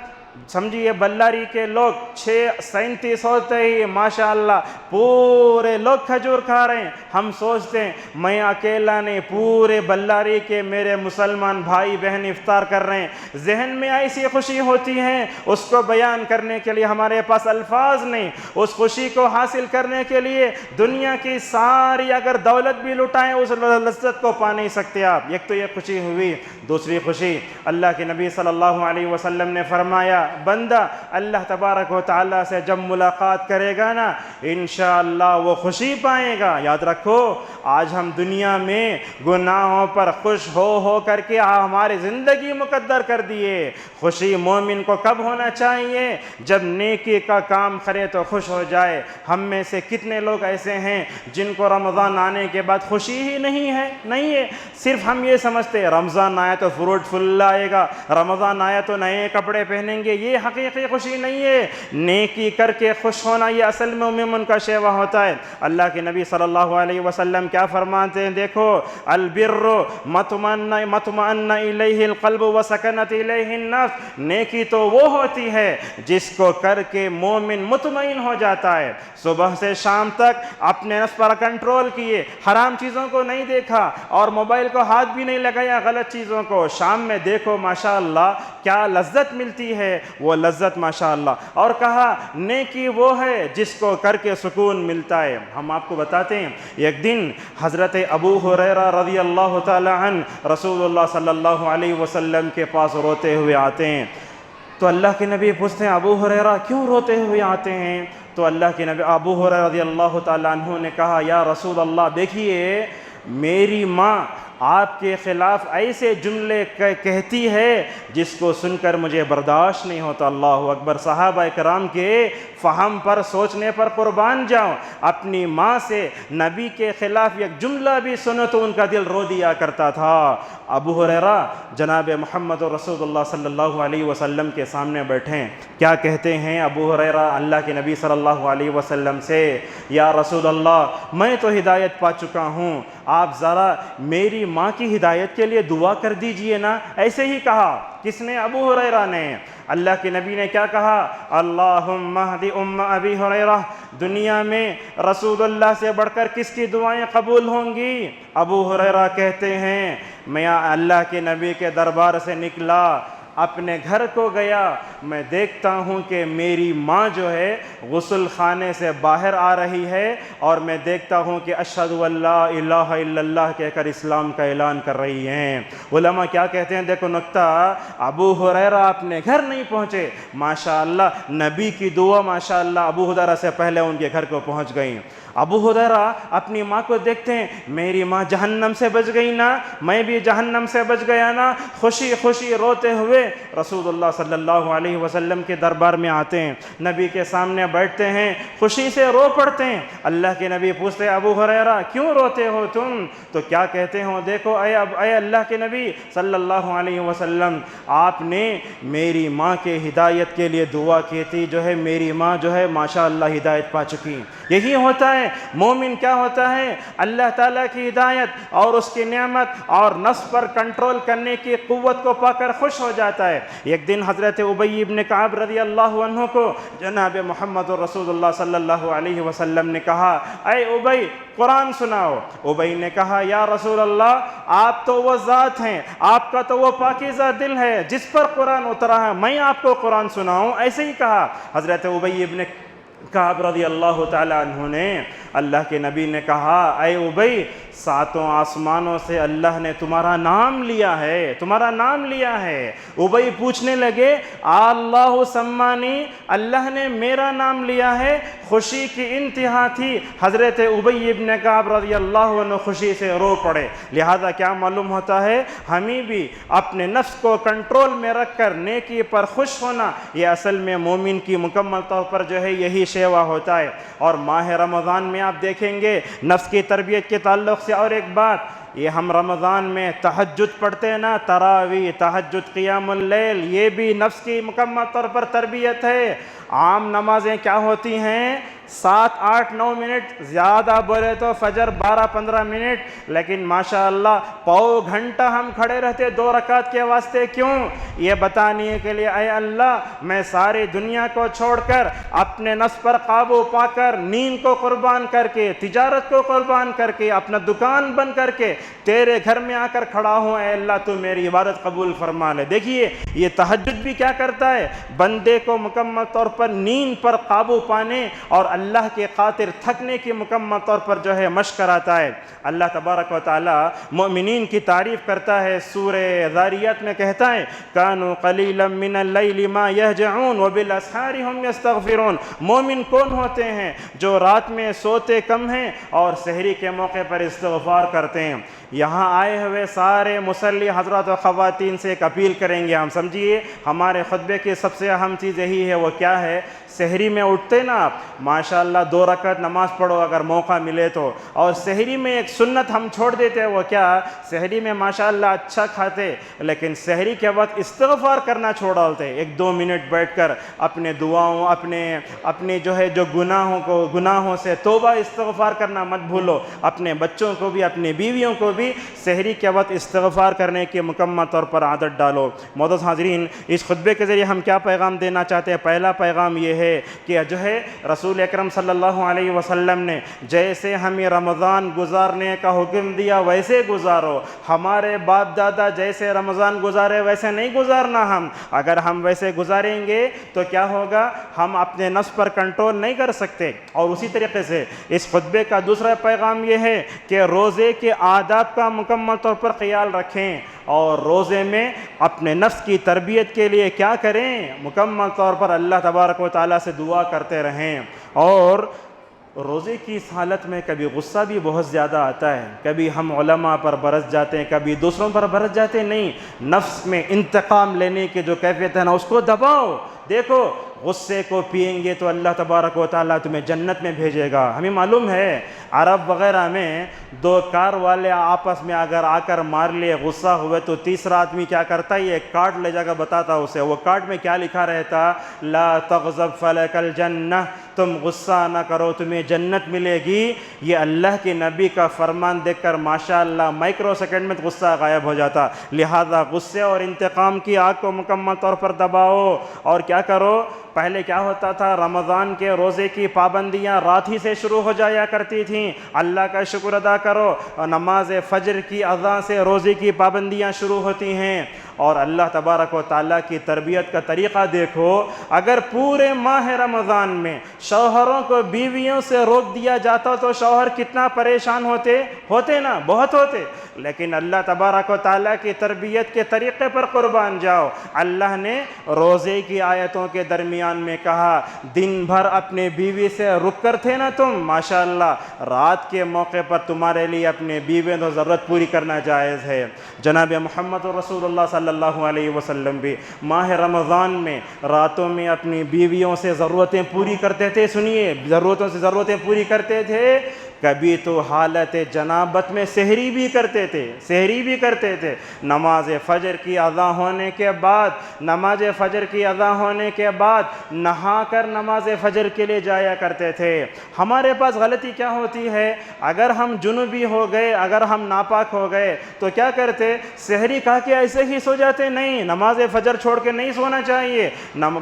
سمجھیے بلاری کے لوگ 37 ہوتے ہی ماشاءاللہ پورے لوگ کھجور کھا رہے ہیں، ہم سوچتے ہیں میں اکیلا نہیں، پورے بلاری کے میرے مسلمان بھائی بہن افطار کر رہے ہیں، ذہن میں ایسی خوشی ہوتی ہے اس کو بیان کرنے کے لیے ہمارے پاس الفاظ نہیں، اس خوشی کو حاصل کرنے کے لیے دنیا کی ساری اگر دولت بھی لٹائیں اس لذت کو پا نہیں سکتے آپ۔ ایک تو یہ خوشی ہوئی، دوسری خوشی اللہ کے نبی صلی اللہ علیہ وسلم نے فرمایا بندہ اللہ تبارک و تعالیٰ سے جب ملاقات کرے گا نا انشاءاللہ وہ خوشی پائے گا۔ یاد رکھو آج ہم دنیا میں گناہوں پر خوش ہو کر کے ہماری زندگی مقدر کر دیے۔ خوشی مومن کو کب ہونا چاہیے؟ جب نیکی کا کام کرے تو خوش ہو جائے۔ ہم میں سے کتنے لوگ ایسے ہیں جن کو رمضان آنے کے بعد خوشی ہی نہیں ہے، صرف ہم یہ سمجھتے رمضان آیا تو فروٹ فل آئے گا، رمضان آیا تو نئے کپڑے پہنیں گے، یہ حقیقی خوشی نہیں ہے۔ نیکی کر کے خوش ہونا یہ اصل میں مومن کا شیوا ہوتا ہے۔ اللہ کے نبی صلی اللہ علیہ وسلم کیا فرماتے ہیں، دیکھو البر مطمئن الیہ القلب وسکنت الیہ النفس، نیکی تو وہ ہوتی ہے جس کو کر کے مومن مطمئن ہو جاتا ہے، صبح سے شام تک اپنے نفس پر کنٹرول کیے، حرام چیزوں کو نہیں دیکھا اور موبائل کو ہاتھ بھی نہیں لگایا غلط چیزوں کو، شام میں دیکھو ماشاءاللہ کیا لذت ملتی ہے، وہ لذت ماشاءاللہ۔ اور کہا نیکی وہ ہے جس کو کر کے سکون ملتا ہے۔ ہم آپ کو بتاتے ہیں ایک دن حضرت ابو ہریرہ رضی اللہ تعالی عنہ رسول اللہ صلی اللہ علیہ وسلم کے پاس روتے ہوئے آتے ہیں، تو اللہ کے نبی پوچھتے ہیں ابو ہریرہ کیوں روتے ہوئے آتے ہیں؟ تو تو اللہ کے نبی ابو ہریرہ رضی اللہ تعالیٰ عنہ نے کہا یا رسول اللہ دیکھیے میری ماں آپ کے خلاف ایسے جملے کہتی ہے جس کو سن کر مجھے برداشت نہیں ہوتا۔ اللہ اکبر، صحابہ کرام کے فہم پر سوچنے پر قربان جاؤ، اپنی ماں سے نبی کے خلاف ایک جملہ بھی سنو تو ان کا دل رو دیا کرتا تھا۔ ابو ہریرہ جناب محمد رسول اللہ صلی اللہ علیہ وسلم کے سامنے بیٹھیں، کیا کہتے ہیں ابو ہریرہ اللہ کے نبی صلی اللہ علیہ وسلم سے؟ یا رسول اللہ میں تو ہدایت پا چکا ہوں، آپ ذرا میری ماں کی ہدایت کے لیے دعا کر دیجئے نا۔ ایسے ہی کہا، کس نے؟ ابو ہریرہ نے۔ اللہ کے نبی نے کیا کہا؟ اللہم اہد ام ابی ہریرہ۔ دنیا میں رسول اللہ سے بڑھ کر کس کی دعائیں قبول ہوں گی؟ ابو ہریرہ کہتے ہیں میں اللہ کے نبی کے دربار سے نکلا، اپنے گھر کو گیا، میں دیکھتا ہوں کہ میری ماں جو ہے غسل خانے سے باہر آ رہی ہے اور میں دیکھتا ہوں کہ اشہد ان لا الہ الا اللہ کہہ کر اسلام کا اعلان کر رہی ہیں۔ علماء کیا کہتے ہیں؟ دیکھو نکتہ، ابو ہریرہ اپنے گھر نہیں پہنچے، ماشاءاللہ نبی کی دعا ماشاءاللہ ابو ہریرہ سے پہلے ان کے گھر کو پہنچ گئیں۔ ابو ہریرہ اپنی ماں کو دیکھتے ہیں، میری ماں جہنم سے بچ گئی نا، میں بھی جہنم سے بچ گیا نا، خوشی خوشی روتے ہوئے رسول اللہ صلی اللہ علیہ وسلم کے دربار میں آتے ہیں، نبی کے سامنے بیٹھتے ہیں، خوشی سے رو پڑتے ہیں۔ اللہ کے نبی پوچھتے ہیں ابو ہریرہ کیوں روتے ہو تم؟ تو کیا کہتے ہو؟ دیکھو اے اللہ کے نبی صلی اللہ علیہ وسلم، آپ نے میری ماں کے ہدایت کے لیے دعا کی تھی، جو ہے میری ماں جو ہے ماشاءاللہ ہدایت پا چکی۔ یہی ہوتا ہے مومن، کیا ہوتا ہے؟ اللہ تعالیٰ کی ہدایت اور اس کی نعمت اور نفس پر کنٹرول کرنے کی قوت کو پا کر خوش ہو جاتا ہے۔ ایک دن حضرت ابی ابن کعب رضی اللہ عنہ کو جناب محمد رسول اللہ صلی اللہ علیہ وسلم نے کہا اے ابی قرآن سناؤ۔ ابی نے کہا یا رسول اللہ آپ تو وہ ذات ہیں، آپ کا تو وہ پاکیزہ دل ہے جس پر قرآن اترا ہے، میں آپ کو قرآن سناؤں؟ ایسے ہی کہا حضرت ابی ابن کعب رضی اللہ تعالی عنہ نے۔ اللہ کے نبی نے کہا اے ابی ساتوں آسمانوں سے اللہ نے تمہارا نام لیا ہے، تمہارا نام لیا ہے۔ ابی پوچھنے لگے اللہ سمانی، اللہ نے میرا نام لیا ہے؟ خوشی کی انتہا تھی، حضرت ابی ابن کعب رضی اللہ عنہ خوشی سے رو پڑے۔ لہذا کیا معلوم ہوتا ہے؟ ہمیں بھی اپنے نفس کو کنٹرول میں رکھ کر نیکی پر خوش ہونا، یہ اصل میں مومن کی مکمل طور پر جو ہے یہی شیوا ہوتا ہے۔ اور ماہ رمضان میں آپ دیکھیں گے نفس کی تربیت کے تعلق سے اور ایک بات، یہ ہم رمضان میں تہجد پڑھتے ہیں نا، تراویح، تہجد، قیام اللیل، یہ بھی نفس کی مکمل طور پر تربیت ہے۔ عام نمازیں کیا ہوتی ہیں؟ 7 8 9 منٹ، زیادہ بولے تو فجر 12 15 منٹ، لیکن ماشاءاللہ پاؤ گھنٹہ ہم کھڑے رہتے 2 رکعت کے واسطے۔ کیوں؟ یہ بتانے کے لیے اے اللہ میں ساری دنیا کو چھوڑ کر اپنے نفس پر قابو پا کر، نیند کو قربان کر کے، تجارت کو قربان کر کے، اپنا دکان بند کر کے تیرے گھر میں آ کر کھڑا ہوں، اے اللہ تو میری عبادت قبول فرما لے۔ دیکھیے یہ تہجد بھی کیا کرتا ہے؟ بندے کو مکمل طور پر نیند پر قابو پانے اور اللہ کے خاطر تھکنے کی مکمل طور پر جو ہے مشق کراتا ہے۔ اللہ تبارک و تعالی مومنین کی تعریف کرتا ہے، سورہ ذاریات میں کہتا ہے کانوا قلیلا من اللیل ما یہجعون وبالاسحار هم یستغفرون۔ مومن کون ہوتے ہیں؟ جو رات میں سوتے کم ہیں اور سحری کے موقع پر استغفار کرتے ہیں۔ یہاں آئے ہوئے سارے مصلی حضرات و خواتین سے ایک اپیل کریں گے، ہم سمجھیے ہمارے خطبے کی سب سے اہم چیز یہی ہے، وہ کیا ہے؟ سحری میں اٹھتے نا آپ ماشاءاللہ 2 رکعت نماز پڑھو اگر موقع ملے تو، اور سحری میں ایک سنت ہم چھوڑ دیتے ہیں، وہ کیا؟ سحری میں ماشاءاللہ اچھا کھاتے لیکن سحری کے وقت استغفار کرنا چھوڑ ڈالتے۔ 1 2 منٹ بیٹھ کر اپنے دعاؤں، اپنے جو ہے جو گناہوں سے توبہ استغفار کرنا مت بھولو۔ اپنے بچوں کو بھی، اپنی بیویوں کو بھی سحری کے وقت استغفار کرنے کی مکمل طور پر عادت ڈالو۔ معزز حاضرین، اس خطبے کے ذریعے ہم کیا پیغام دینا چاہتے ہیں؟ پہلا پیغام یہ ہے کہ جو ہے رسول اکرم صلی اللہ علیہ وسلم نے جیسے ہمیں رمضان گزارنے کا حکم دیا ویسے گزارو۔ ہمارے باپ دادا جیسے رمضان گزارے ویسے نہیں گزارنا ہم۔ اگر ہم ویسے گزاریں گے تو کیا ہوگا؟ ہم اپنے نفس پر کنٹرول نہیں کر سکتے۔ اور اسی طریقے سے اس خطبے کا دوسرا پیغام یہ ہے کہ روزے کے آداب کا مکمل طور پر خیال رکھیں۔ اور روزے میں اپنے نفس کی تربیت کے لیے کیا کریں؟ مکمل طور پر اللہ تبارک و تعالیٰ سے دعا کرتے رہیں. اور روزے کی اس حالت میں کبھی غصہ بھی بہت زیادہ آتا ہے، کبھی ہم علماء پر برس جاتے ہیں، کبھی دوسروں پر برس جاتے ہیں. نہیں، نفس میں انتقام لینے کی جو کیفیت ہے نا، اس کو دباؤ. دیکھو، غصے کو پئیں گے تو اللہ تبارک و تعالیٰ تمہیں جنت میں بھیجے گا. ہمیں معلوم ہے عرب وغیرہ میں دو کار والے آپس میں اگر آ کر مار لیے، غصہ ہوئے، تو تیسرا آدمی کیا کرتا ہے؟ ایک کارڈ لے جا کر بتاتا اسے. وہ کارڈ میں کیا لکھا رہتا؟ لا تغضب فلک الجنہ، تم غصہ نہ کرو تمہیں جنت ملے گی. یہ اللہ کے نبی کا فرمان دیکھ کر ماشاءاللہ مائکرو سیکنڈ میں غصہ غائب ہو جاتا. لہذا غصے اور انتقام کی آگ کو مکمل طور پر دباؤ. اور کیا کرو؟ پہلے کیا ہوتا تھا؟ رمضان کے روزے کی پابندیاں رات ہی سے شروع ہو جایا کرتی تھیں. اللہ کا شکر ادا کرو، نماز فجر کی اذان سے روزے کی پابندیاں شروع ہوتی ہیں. اور اللہ تبارک و تعالیٰ کی تربیت کا طریقہ دیکھو. اگر پورے ماہ رمضان میں شوہروں کو بیویوں سے روک دیا جاتا تو شوہر کتنا پریشان ہوتے نا، بہت ہوتے. لیکن اللہ تبارک و تعالیٰ کی تربیت کے طریقے پر قربان جاؤ. اللہ نے روزے کی آیتوں کے درمیان میں کہا، دن بھر اپنے بیوی سے رک کر تھے نا تم، ماشاءاللہ رات کے موقع پر تمہارے لیے اپنے بیوی کی ضرورت پوری کرنا جائز ہے. جناب محمد رسول اللہ صلی اللہ علیہ وسلم بھی ماہ رمضان میں راتوں میں اپنی بیویوں سے ضرورتیں پوری کرتے تھے. سنیے، ضرورتیں پوری کرتے تھے. کبھی تو حالت جنابت میں سحری بھی کرتے تھے. نماز فجر کی اذان ہونے کے بعد نہا کر نماز فجر کے لیے جایا کرتے تھے. ہمارے پاس غلطی کیا ہوتی ہے؟ اگر ہم جنوبی ہو گئے، اگر ہم ناپاک ہو گئے تو کیا کرتے؟ سحری کھا کے ایسے ہی سو جاتے. نہیں، نماز فجر چھوڑ کے نہیں سونا چاہیے،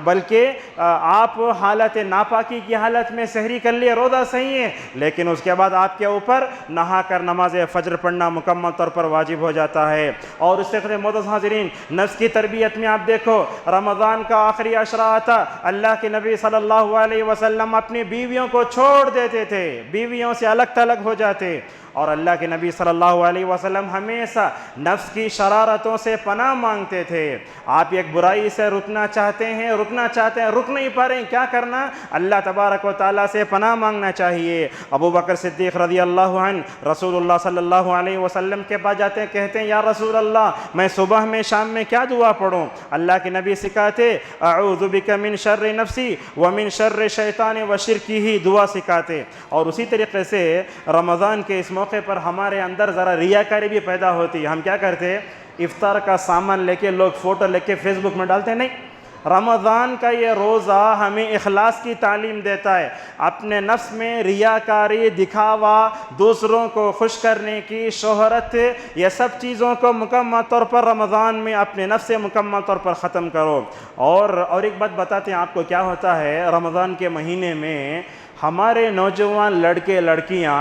بلکہ آپ حالت ناپاکی کی حالت میں سحری کر لیے، روزہ صحیح ہے، لیکن اس کے بعد آپ کے اوپر نہا کر نماز فجر پڑھنا مکمل طور پر واجب ہو جاتا ہے. اور اس سے معزز حاضرین، نفس کی تربیت میں آپ دیکھو، رمضان کا آخری عشرہ آتا، اللہ کے نبی صلی اللہ علیہ وسلم اپنی بیویوں کو چھوڑ دیتے تھے، بیویوں سے الگ تھلگ ہو جاتے. اور اللہ کے نبی صلی اللہ علیہ وسلم ہمیشہ نفس کی شرارتوں سے پناہ مانگتے تھے. آپ ایک برائی سے رکنا چاہتے ہیں، رک نہیں پا رہے ہیں، کیا کرنا؟ اللہ تبارک و تعالیٰ سے پناہ مانگنا چاہیے. ابو بکر صدیق رضی اللہ عنہ رسول اللہ صلی اللہ علیہ وسلم کے پاس جاتے ہیں، کہتے ہیں یا رسول اللہ، میں صبح میں شام میں کیا دعا پڑھوں؟ اللہ کے نبی سکھاتے اعوذ بک من شر نفسی ومن شر شیطان وشرکہ، دعا سکھاتے. اور اسی طریقے سے رمضان کے اس موقع پر ہمارے اندر ذرا ریاکاری بھی پیدا ہوتی ہے. ہم کیا کرتے؟ افطار کا سامان لے کے لوگ فوٹو لے کے فیس بک میں ڈالتے. نہیں، رمضان کا یہ روزہ ہمیں اخلاص کی تعلیم دیتا ہے. اپنے نفس میں ریاکاری، دکھاوا، دوسروں کو خوش کرنے کی، شہرت، یہ سب چیزوں کو مکمل طور پر رمضان میں اپنے نفس سے مکمل طور پر ختم کرو. اور ایک بات بتاتے ہیں آپ کو کیا ہوتا ہے رمضان کے مہینے میں. ہمارے نوجوان لڑکے لڑکیاں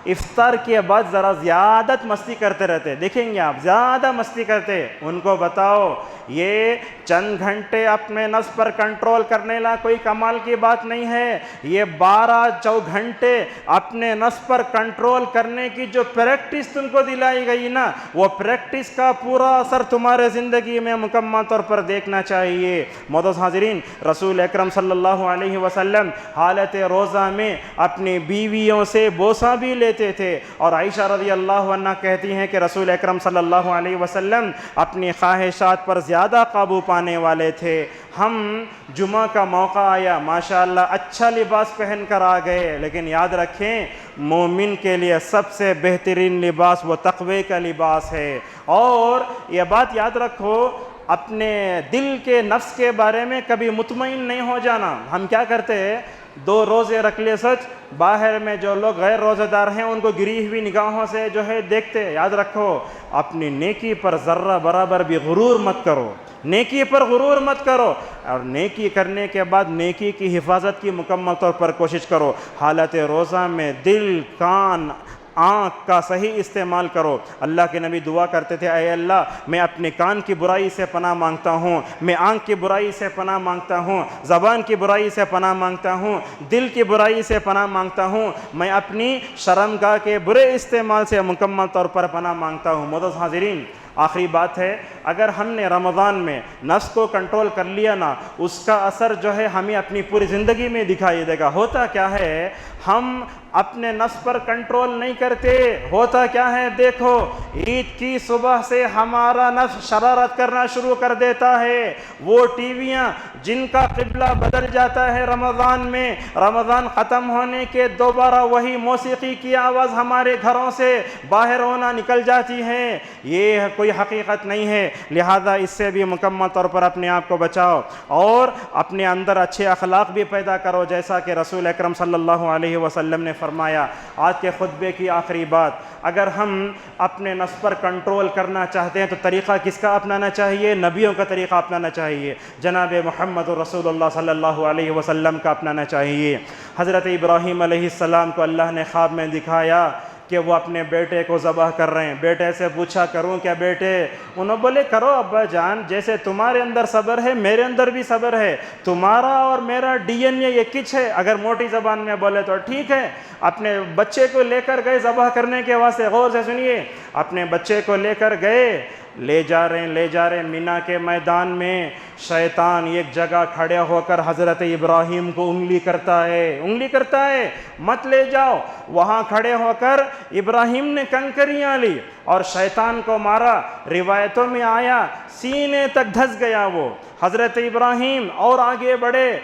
افطار کے بعد ذرا زیادہ مستی کرتے رہتے. دیکھیں گے آپ، زیادہ مستی کرتے. ان کو بتاؤ یہ چند گھنٹے اپنے نفس پر کنٹرول کرنے لا کوئی کمال کی بات نہیں ہے. یہ 12 گھنٹے اپنے نفس پر کنٹرول کرنے کی جو پریکٹس تم کو دلائی گئی نا، وہ پریکٹس کا پورا اثر تمہارے زندگی میں مکمل طور پر دیکھنا چاہیے. معزز حاضرین، رسول اکرم صلی اللہ علیہ وسلم حالت روزہ میں اپنی بیویوں سے بوسہ بھی لیتے تھے. اور عائشہ رضی اللہ عنہ کہتی ہیں کہ رسول اکرم صلی اللہ علیہ وسلم اپنی خواہشات پر زیادہ قابو پانے والے تھے. ہم جمعہ کا موقع آیا، ماشاءاللہ اچھا لباس پہن کر آ گئے، لیکن یاد رکھیں مومن کے لیے سب سے بہترین لباس وہ تقوی کا لباس ہے. اور یہ بات یاد رکھو، اپنے دل کے نفس کے بارے میں کبھی مطمئن نہیں ہو جانا. ہم کیا کرتے ہیں؟ 2 روزے رکھ لے سچ، باہر میں جو لوگ غیر روزہ دار ہیں ان کو گری ہوئی نگاہوں سے جو ہے دیکھتے. یاد رکھو اپنی نیکی پر ذرہ برابر بھی غرور مت کرو، نیکی پر غرور مت کرو. اور نیکی کرنے کے بعد نیکی کی حفاظت کی مکمل طور پر کوشش کرو. حالت روزہ میں دل، کان، آنکھ کا صحیح استعمال کرو. اللہ کے نبی دعا کرتے تھے، اے اللہ میں اپنے کان کی برائی سے پناہ مانگتا ہوں، میں آنکھ کی برائی سے پناہ مانگتا ہوں، زبان کی برائی سے پناہ مانگتا ہوں، دل کی برائی سے پناہ مانگتا ہوں، میں اپنی شرمگاہ کے برے استعمال سے مکمل طور پر پناہ مانگتا ہوں. معزز حاضرین، آخری بات ہے، اگر ہم نے رمضان میں نفس کو کنٹرول کر لیا نا، اس کا اثر جو ہے ہمیں اپنی پوری زندگی میں دکھائی دے گا۔ ہوتا کیا ہے، ہم اپنے نفس پر کنٹرول نہیں کرتے۔ ہوتا کیا ہے، دیکھو عید کی صبح سے ہمارا نفس شرارت کرنا شروع کر دیتا ہے۔ وہ ٹی ویاں جن کا قبلہ بدل جاتا ہے رمضان میں، رمضان ختم ہونے کے دوبارہ وہی موسیقی کی آواز ہمارے گھروں سے باہر ہونا نکل جاتی ہے۔ یہ کوئی حقیقت نہیں ہے، لہذا اس سے بھی مکمل طور پر اپنے آپ کو بچاؤ اور اپنے اندر اچھے اخلاق بھی پیدا کرو، جیسا کہ رسول اکرم صلی اللہ علیہ وسلم نے فرمایا۔ آج کے خطبے کی آخری بات، اگر ہم اپنے نفس پر کنٹرول کرنا چاہتے ہیں تو طریقہ کس کا اپنانا چاہیے؟ نبیوں کا طریقہ اپنانا چاہیے، جناب محمد رسول اللہ صلی اللہ علیہ وسلم کا اپنانا چاہیے۔ حضرت ابراہیم علیہ السلام کو اللہ نے خواب میں دکھایا کہ وہ اپنے بیٹے کو ذبح کر رہے ہیں۔ بیٹے سے پوچھا، کروں کیا بیٹے؟ انہوں بولے، کرو ابا جان، جیسے تمہارے اندر صبر ہے میرے اندر بھی صبر ہے، تمہارا اور میرا ڈی این اے ایک کچھ ہے، اگر موٹی زبان میں بولے تو ٹھیک ہے۔ اپنے بچے کو لے کر گئے ذبح کرنے کے واسطے، غور سے سنیے، اپنے بچے کو لے کر گئے، لے جا رہے مینا کے میدان میں، شیطان ایک جگہ کھڑے ہو کر حضرت ابراہیم کو انگلی کرتا ہے، مت لے جاؤ۔ وہاں کھڑے ہو کر ابراہیم نے کنکریاں لی اور شیطان کو مارا۔ روایتوں میں آیا سینے تک دھس گیا وہ۔ حضرت ابراہیم اور آگے بڑھے،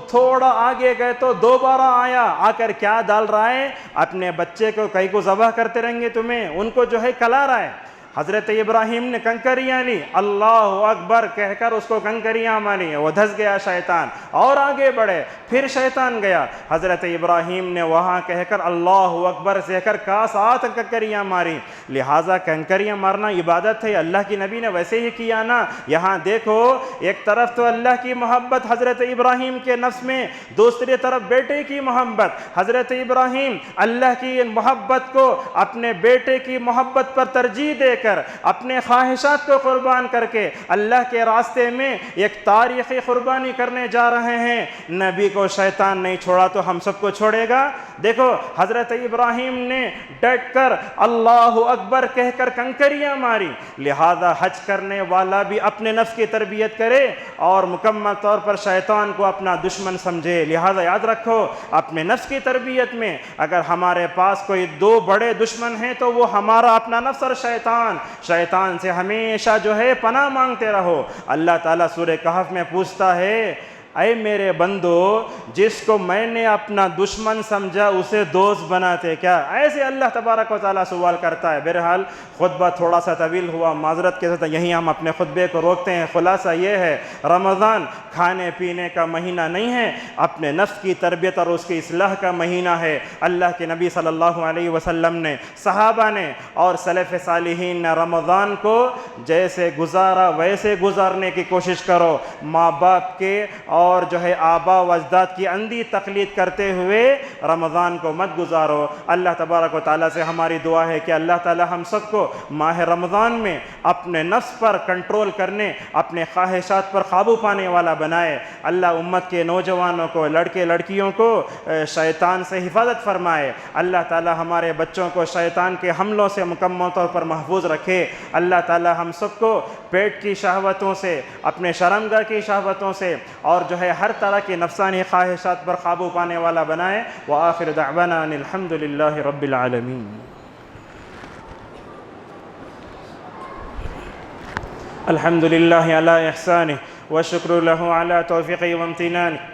تھوڑا آگے گئے تو دوبارہ آ کر کیا ڈال رہا ہے؟ اپنے بچے کو کئی کو ذبح کرتے رہیں گے تمہیں، ان کو جو ہے کلا رہا ہے۔ حضرت ابراہیم نے کنکریاں لی، اللہ اکبر کہہ کر اس کو کنکریاں ماری، وہ دھس گیا شیطان، اور آگے بڑھے، پھر شیطان گیا۔ حضرت ابراہیم نے وہاں کہہ کر اللہ اکبر کہہ کر ساتھ کنکریاں ماری۔ لہٰذا کنکریاں مارنا عبادت ہے، اللہ کی نبی نے ویسے ہی کیا نا۔ یہاں دیکھو، ایک طرف تو اللہ کی محبت حضرت ابراہیم کے نفس میں، دوسری طرف بیٹے کی محبت۔ حضرت ابراہیم اللہ کی محبت کو اپنے بیٹے کی محبت پر ترجیح دے کر، اپنے خواہشات کو قربان کر کے اللہ کے راستے میں ایک تاریخی قربانی کرنے جا رہے ہیں۔ نبی کو شیطان نہیں چھوڑا تو ہم سب کو چھوڑے گا؟ دیکھو حضرت ابراہیم نے ڈٹ کر اللہ اکبر کہہ کر کنکریاں ماری۔ لہذا حج کرنے والا بھی اپنے نفس کی تربیت کرے اور مکمل طور پر شیطان کو اپنا دشمن سمجھے۔ لہذا یاد رکھو، اپنے نفس کی تربیت میں اگر ہمارے پاس کوئی دو بڑے دشمن ہیں تو وہ ہمارا اپنا نفس اور شیطان سے ہمیشہ جو ہے پناہ مانگتے رہو۔ اللہ تعالیٰ سورہ کہف میں پوچھتا ہے، اے میرے بندو، جس کو میں نے اپنا دشمن سمجھا اسے دوست بناتے کیا؟ ایسے اللہ تبارک و تعالیٰ سوال کرتا ہے۔ بہرحال خطبہ تھوڑا سا طویل ہوا، معذرت کے ساتھ یہیں ہم اپنے خطبے کو روکتے ہیں۔ خلاصہ یہ ہے، رمضان کھانے پینے کا مہینہ نہیں ہے، اپنے نفس کی تربیت اور اس کی اصلاح کا مہینہ ہے۔ اللہ کے نبی صلی اللہ علیہ وسلم نے، صحابہ نے اور سلف صالحین نے رمضان کو جیسے گزارا ویسے گزارنے کی کوشش کرو۔ ماں باپ کے اور جو ہے آبا و اجداد کی اندھی تقلید کرتے ہوئے رمضان کو مت گزارو۔ اللہ تبارک و تعالیٰ سے ہماری دعا ہے کہ اللہ تعالیٰ ہم سب کو ماہ رمضان میں اپنے نفس پر کنٹرول کرنے، اپنے خواہشات پر قابو پانے والا بنائے۔ اللہ امت کے نوجوانوں کو، لڑکے لڑکیوں کو شیطان سے حفاظت فرمائے۔ اللہ تعالیٰ ہمارے بچوں کو شیطان کے حملوں سے مکمل طور پر محفوظ رکھے۔ اللہ تعالیٰ ہم سب کو پیٹ کی شہوتوں سے، اپنے شرمگاہ کی شہوتوں سے اور جو ہے ہر طرح کی نفسانی خواہشات پر قابو پانے والا بنائے۔ وآخر دعوانا ان الحمد للہ رب العالمین۔ الحمد للہ علی احسانہ والشکر لہ علی توفیقہ وامتنانہ،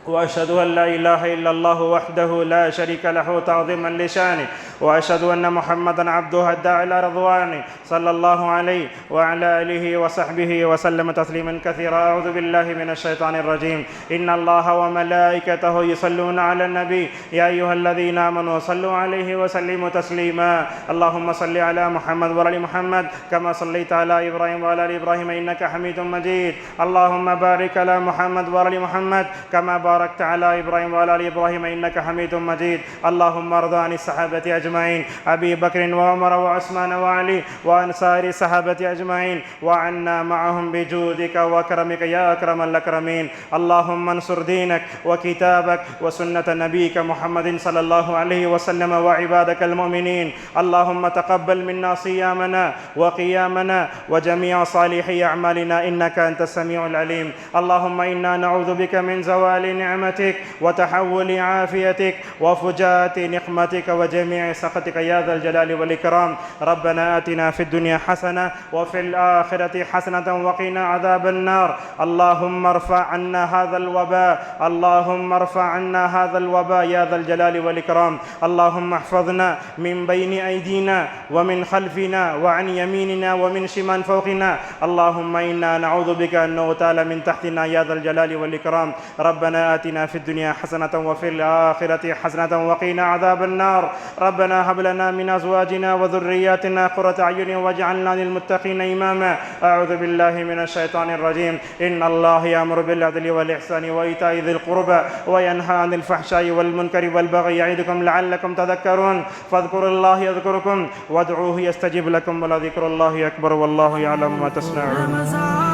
وأشهد أن لا إله إلا الله وحده لا شريك له تعظيما لشانه، وأشهد أن محمدا عبده الداعي إلى رضوانه صلى الله عليه وعلى آله وصحبه وسلم تسليما كثيرا۔ أعوذ بالله من الشيطان الرجيم، إن الله وملائكته يصلون على النبي يا أيها الذين آمنوا صلوا عليه وسلموا تسليما۔ اللهم صل على محمد وعلى آل محمد كما صليت على إبراهيم وعلى آل إبراهيم إنك حميد مجيد۔ اللهم بارك على محمد وعلى آل محمد كما باركت باركت على إبراهيم وعلى آل إبراهيم إنك حميد مجيد. اللهم ارض عن الصحابة أجمعين، أبي بكر وعمر وعثمان وعلي وعن سائر الصحابة أجمعين، وعنا معهم بجودك وكرمك يا أكرم الأكرمين. اللهم انصر دينك وكتابك وسنة نبيك محمد صلى الله عليه وسلم وعبادك المؤمنين. اللهم تقبل منا صيامنا وقيامنا وجميع صالحي أعمالنا إنك أنت السميع العليم. اللهم إنا نعوذ بك من زوال نعمتك وتحول عافيتك وفجاءة نقمتك وجميع سخطك يا ذا الجلال والإكرام. ربنا آتنا في الدنيا حسنة وفي الآخرة حسنة وقنا عذاب النار. اللهم ارفع عنا هذا الوباء، اللهم ارفع عنا هذا الوباء يا ذا الجلال والإكرام. اللهم احفظنا من بين أيدينا ومن خلفنا وعن يميننا ومن شمال فوقنا. اللهم إنا نعوذ بك أن نغتال من تحتنا يا ذا الجلال والإكرام. ربنا آتنا في الدنيا حسنة وفي الآخرة حسنة وقنا عذاب النار. ربنا هب لنا من أزواجنا وذرياتنا قرة أعين واجعلنا للمتقين إماما. أعوذ بالله من الشيطان الرجيم. إن الله يأمر بالعدل والإحسان وإيتاء ذي القربى وينهى عن الفحشاء والمنكر والبغي يعظكم لعلكم تذكرون. فاذكروا الله يذكركم وادعوه يستجب لكم ولذكر الله أكبر والله يعلم ما تصنعون.